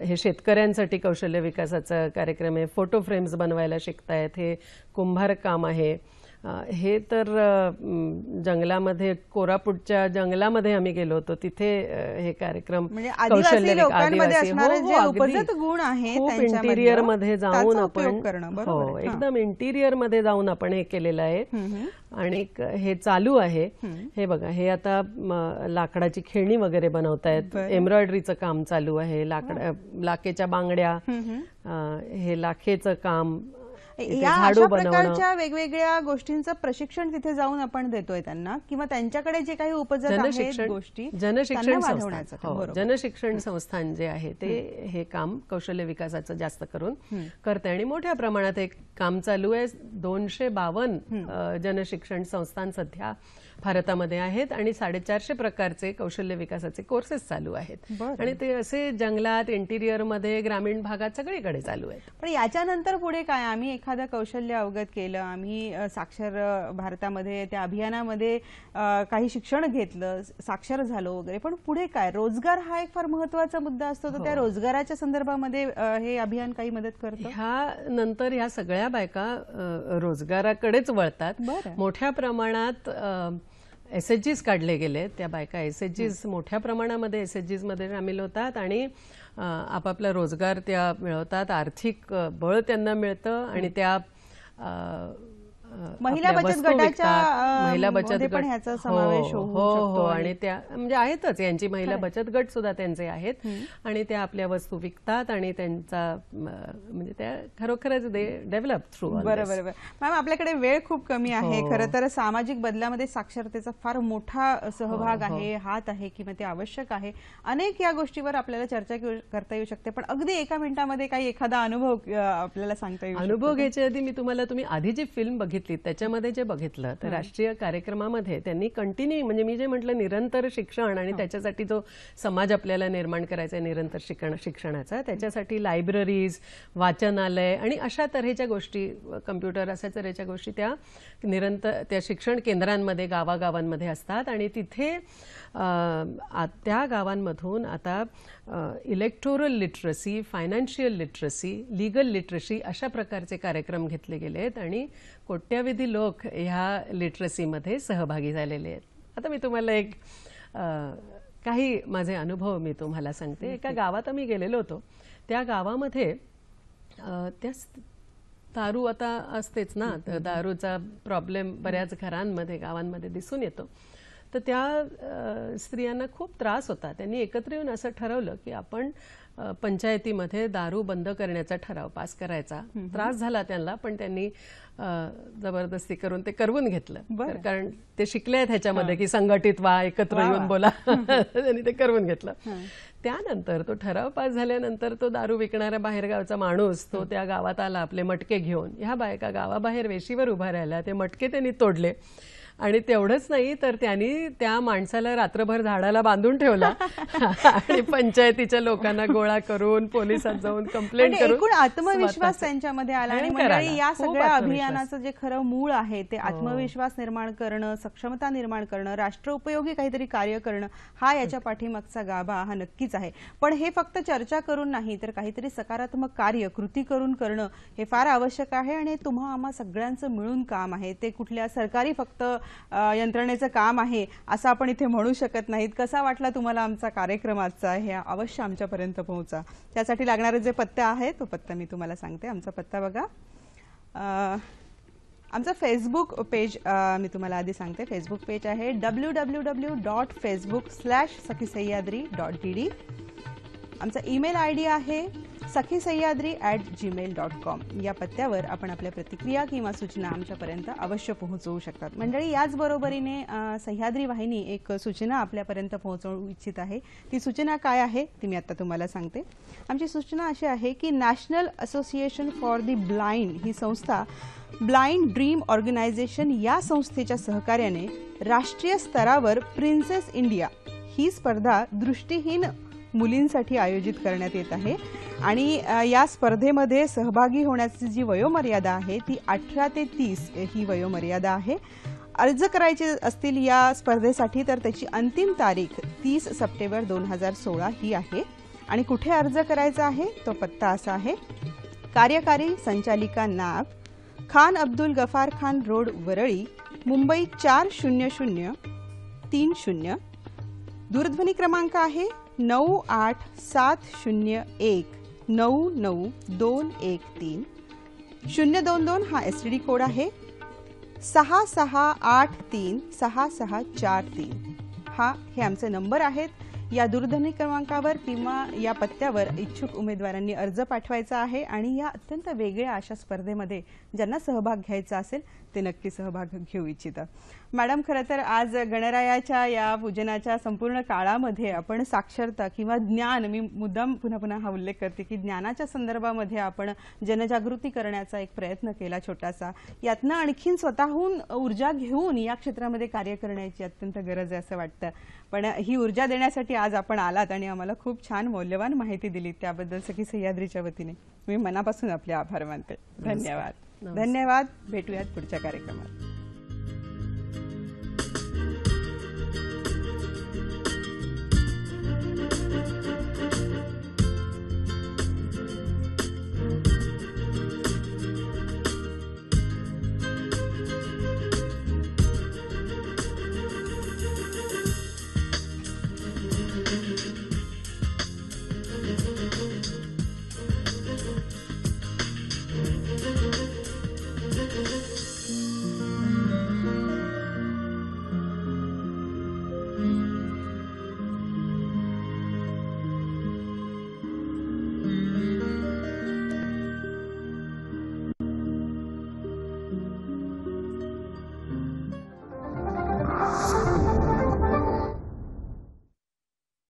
हे शेतकऱ्यांसाठी कौशल्य विकासाचा कार्यक्रम आहे, फोटो फ्रेम्स बनवायला शिकतायत, हे कुंभार काम आहे, हे तर जंगलामध्ये कोरापूटच्या जंगलामध्ये आम्ही गेलो होतो, तिथे हे कार्यक्रम आदिवासी लोकांमध्ये असणारे जे उपजत गुण आहेत खूप इंटिरियर मध्ये जाऊन आपण एकदम इंटिरियर मध्ये जाऊन आपण हे केलेलं आहे. आणि हे चालू आहे. हे बघा, हे आता लाकडाची खेळणी वगैरे बनवतायत, एम्ब्रॉयडरीचं काम चालू आहे, लाखेच्या बांगड्या, हे लाखेचं काम, या अशा प्रकारच्या वेगवेगळ्या गोष्टींचं प्रशिक्षण तिथे जाऊन आपण देतोय त्यांना, किंवा त्यांच्याकडे जे काही उपजत आहेत गोष्टी जनशिक्षण संस्थान जे आहे ते हे काम कौशल्य विकासाचं जास्त करून करते आणि मोठ्या प्रमाणात एक काम चालू आहे. 252 जनशिक्षण संस्थान सध्या भारतामध्ये आहेत आणि 450 प्रकारचे कौशल्य विकासाचे कोर्सेस चालू आहेत आणि ते असे जंगलात, इंटिरियर मध्ये, ग्रामीण भागात सगळीकडे चालू आहेत. पण याच्यानंतर पुढे काय? आम्ही एखादं कौशल्य अवगत केलं, आम्ही साक्षर भारतामध्ये त्या अभियानामध्ये काही शिक्षण घेतलं, साक्षर झालो वगैरे, पण पुढे काय? रोजगार हा एक फार महत्वाचा मुद्दा असतो, तर त्या रोजगाराच्या संदर्भामध्ये हे अभियान काही मदत करतं? ह्या नंतर ह्या सगळ्या बायका रोजगाराकडेच वळतात. मोठ्या प्रमाणात SHGs काढले गेले, त्या बायका SHGs मोठ्या प्रमाणामध्ये SHGs मध्ये सामील होतात आणि आपापला रोजगार त्या मिळवतात, आर्थिक बळ त्यांना मिळतं आणि त्या महिला बचत गटाच्या महिला बचत गट ह्याचा समावेश होऊ शकतो आणि त्या म्हणजे आहेतच, यांची महिला बचत गट सुद्धा त्यांचे आहेत आणि त्या आपल्या वस्तू विकतात आणि त्यांचा म्हणजे त्या खरोखरच डेव्हलप थ्रू. बरोबर. मॅम, आपल्याकडे वेळ खूप कमी आहे. खरं तर सामाजिक बदलामध्ये साक्षरतेचा फार मोठा सहभाग आहे, हात आहे, किंवा ते आवश्यक आहे. अनेक या गोष्टीवर आपल्याला चर्चा करता येऊ शकते, पण अगदी एका मिनिटामध्ये काही एखादा अनुभव आपल्याला सांगता येईल? अनुभव घ्यायच्या आधी मी तुम्ही आधी जी फिल्म बघितली त्याच्यामध्ये जे बघितलं तर राष्ट्रीय कार्यक्रमामध्ये त्यांनी कंटिन्यू, म्हणजे मी जे म्हटलं निरंतर शिक्षण आणि त्याच्यासाठी जो समाज आपल्याला निर्माण करायचा आहे निरंतर शिक्षणाचा, त्याच्यासाठी लायब्ररीज, वाचनालय आणि अशा तऱ्हेच्या गोष्टी, कम्प्युटर अशा तऱ्हेच्या गोष्टी त्या निरंतर त्या शिक्षण केंद्रांमध्ये गावागावांमध्ये असतात आणि तिथे त्या गावांमधून आता electoral literacy, financial literacy, legal literacy अशा प्रकारचे कार्यक्रम घेतले गेले आहेत आणि कोट्यावधी लोक ह्या लिटरसीमध्ये सहभागी झालेले आहेत. आता मी तुम्हाला एक काही माझे अनुभव मी तुम्हाला सांगते. एका गावात आम्ही गेलेलो होतो. त्या गावामध्ये त्या दारू आता असतेच ना, तर दारूचा प्रॉब्लेम बऱ्याच घरांमध्ये, गावांमध्ये दिसून येतो. तर त्या स्त्रियांना खूप त्रास होता. त्यांनी एकत्र येऊन असं ठरवलं की आपण पंचायतीमध्ये दारू बंद करण्याचा ठराव पास करायचा. त्रास झाला त्यांना, पण त्यांनी जबरदस्ती करून ते करवून घेतलं, कारण ते शिकले आहेत ह्याच्यामध्ये की संघटित व्हा, एकत्र येऊन बोला. त्यांनी ते करवून घेतलं. त्यानंतर तो ठराव पास झाल्यानंतर तो दारू विकणारा बाहेरगावचा माणूस तो त्या गावात आला आपले मटके घेऊन. ह्या बायका गावाबाहेर वेशीवर उभा राहिल्या, ते मटके त्यांनी तोडले आणि तेवढंच नाही तर त्यांनी त्या माणसाला रात्रभर झाडाला बांधून ठेवला आणि पंचायतीच्या लोकांना गोळा करून पोलिसात जाऊन कंप्लेंट करून एकूण आत्मविश्वास त्यांच्यामध्ये आला. आणि मंडळी, या सगळ्या अभियानाचं जे खरं मूळ आहे ते आत्मविश्वास निर्माण करणं, सक्षमता निर्माण करणं, राष्ट्रोपयोगी काहीतरी कार्य करणं, हा याच्या पाठीमागचा गाभा हा नक्कीच आहे. पण हे फक्त चर्चा करून नाही तर काहीतरी सकारात्मक कार्य कृती करून करणं हे फार आवश्यक आहे आणि तुम्हा आम्हा सगळ्यांचं मिळून काम आहे. ते कुठल्या सरकारी फक्त यंत्रणेचं काम आहे असं आपण इथे म्हणू शकत नाहीत. कसा वाटला तुम्हाला आमचा कार्यक्रम आजचा? हे अवश्य आमच्यापर्यंत पोहोचा. त्यासाठी लागणारे जे पत्ते आहे तो पत्ता मी तुम्हाला सांगते. आमचा पत्ता बघा, आमचा फेसबुक पेज मी तुम्हाला आधी सांगते. फेसबुक पेज आहे www.facebook/sakhisayadri.dd. आमचा ईमेल ID आहे sakhisayadri@gmail.com. या पत्त्यावर आपण आपल्या प्रतिक्रिया किंवा सूचना आमच्यापर्यंत अवश्य पोहोचवू शकतात. मंडळी, याच बरोबरीने सह्याद्री वाहिनी एक सूचना आपल्यापर्यंत पोहोचवू इच्छित आहे. ती सूचना काय आहे ती मी आता तुम्हाला सांगते. आमची सूचना अशी आहे की national association for the blind ही संस्था ब्लाइंड ड्रीम ऑर्गनायझेशन या संस्थेच्या सहकार्याने राष्ट्रीय स्तरावर प्रिन्सेस इंडिया ही स्पर्धा दृष्टीहीन मुलींसाठी आयोजित करण्यात येत आहे आणि या स्पर्धेमध्ये सहभागी होण्याची जी वयोमर्यादा आहे ती 18 ते 30 ही वयोमर्यादा आहे. अर्ज करायचे असतील या स्पर्धेसाठी तर त्याची अंतिम तारीख 30 सप्टेंबर 2016 ही आहे. आणि कुठे अर्ज करायचा आहे तो पत्ता असा आहे: कार्यकारी संचालिका नाब, खान अब्दुल गफार खान रोड, वरळी, मुंबई 400330. दूरध्वनी क्रमांक आहे 9870199213. 022 हा STD कोड आहे. 66836643 हे आमचे नंबर आहेत. या दूरध्वनी क्रमांकावर किंवा या पत्त्यावर इच्छुक उमेदवारांनी अर्ज पाठवायचा आहे आणि या अत्यंत वेगळ्या अशा स्पर्धेमध्ये ज्यांना सहभाग घ्यायचा असेल ते नक्की सहभाग घेऊ इच्छितात. मॅडम, खरं तर आज गणरायाच्या या पूजनाच्या संपूर्ण काळामध्ये आपण साक्षरता किंवा ज्ञान, मी मुद्दाम पुन्हा पुन्हा हा उल्लेख करते की ज्ञानाच्या संदर्भामध्ये आपण जनजागृती करण्याचा एक प्रयत्न केला छोटासा. यातनं आणखीन स्वतःहून ऊर्जा घेऊन या क्षेत्रामध्ये कार्य करण्याची अत्यंत गरज आहे असं वाटतं. पण ही ऊर्जा देण्यासाठी आज आपण आलात आणि आम्हाला खूप छान मौल्यवान माहिती दिली. त्याबद्दल सखी सह्याद्रीच्या वतीने मी मनापासून आपले आभार मानते. धन्यवाद. धन्यवाद. भेटूयात पुढच्या कार्यक्रमात.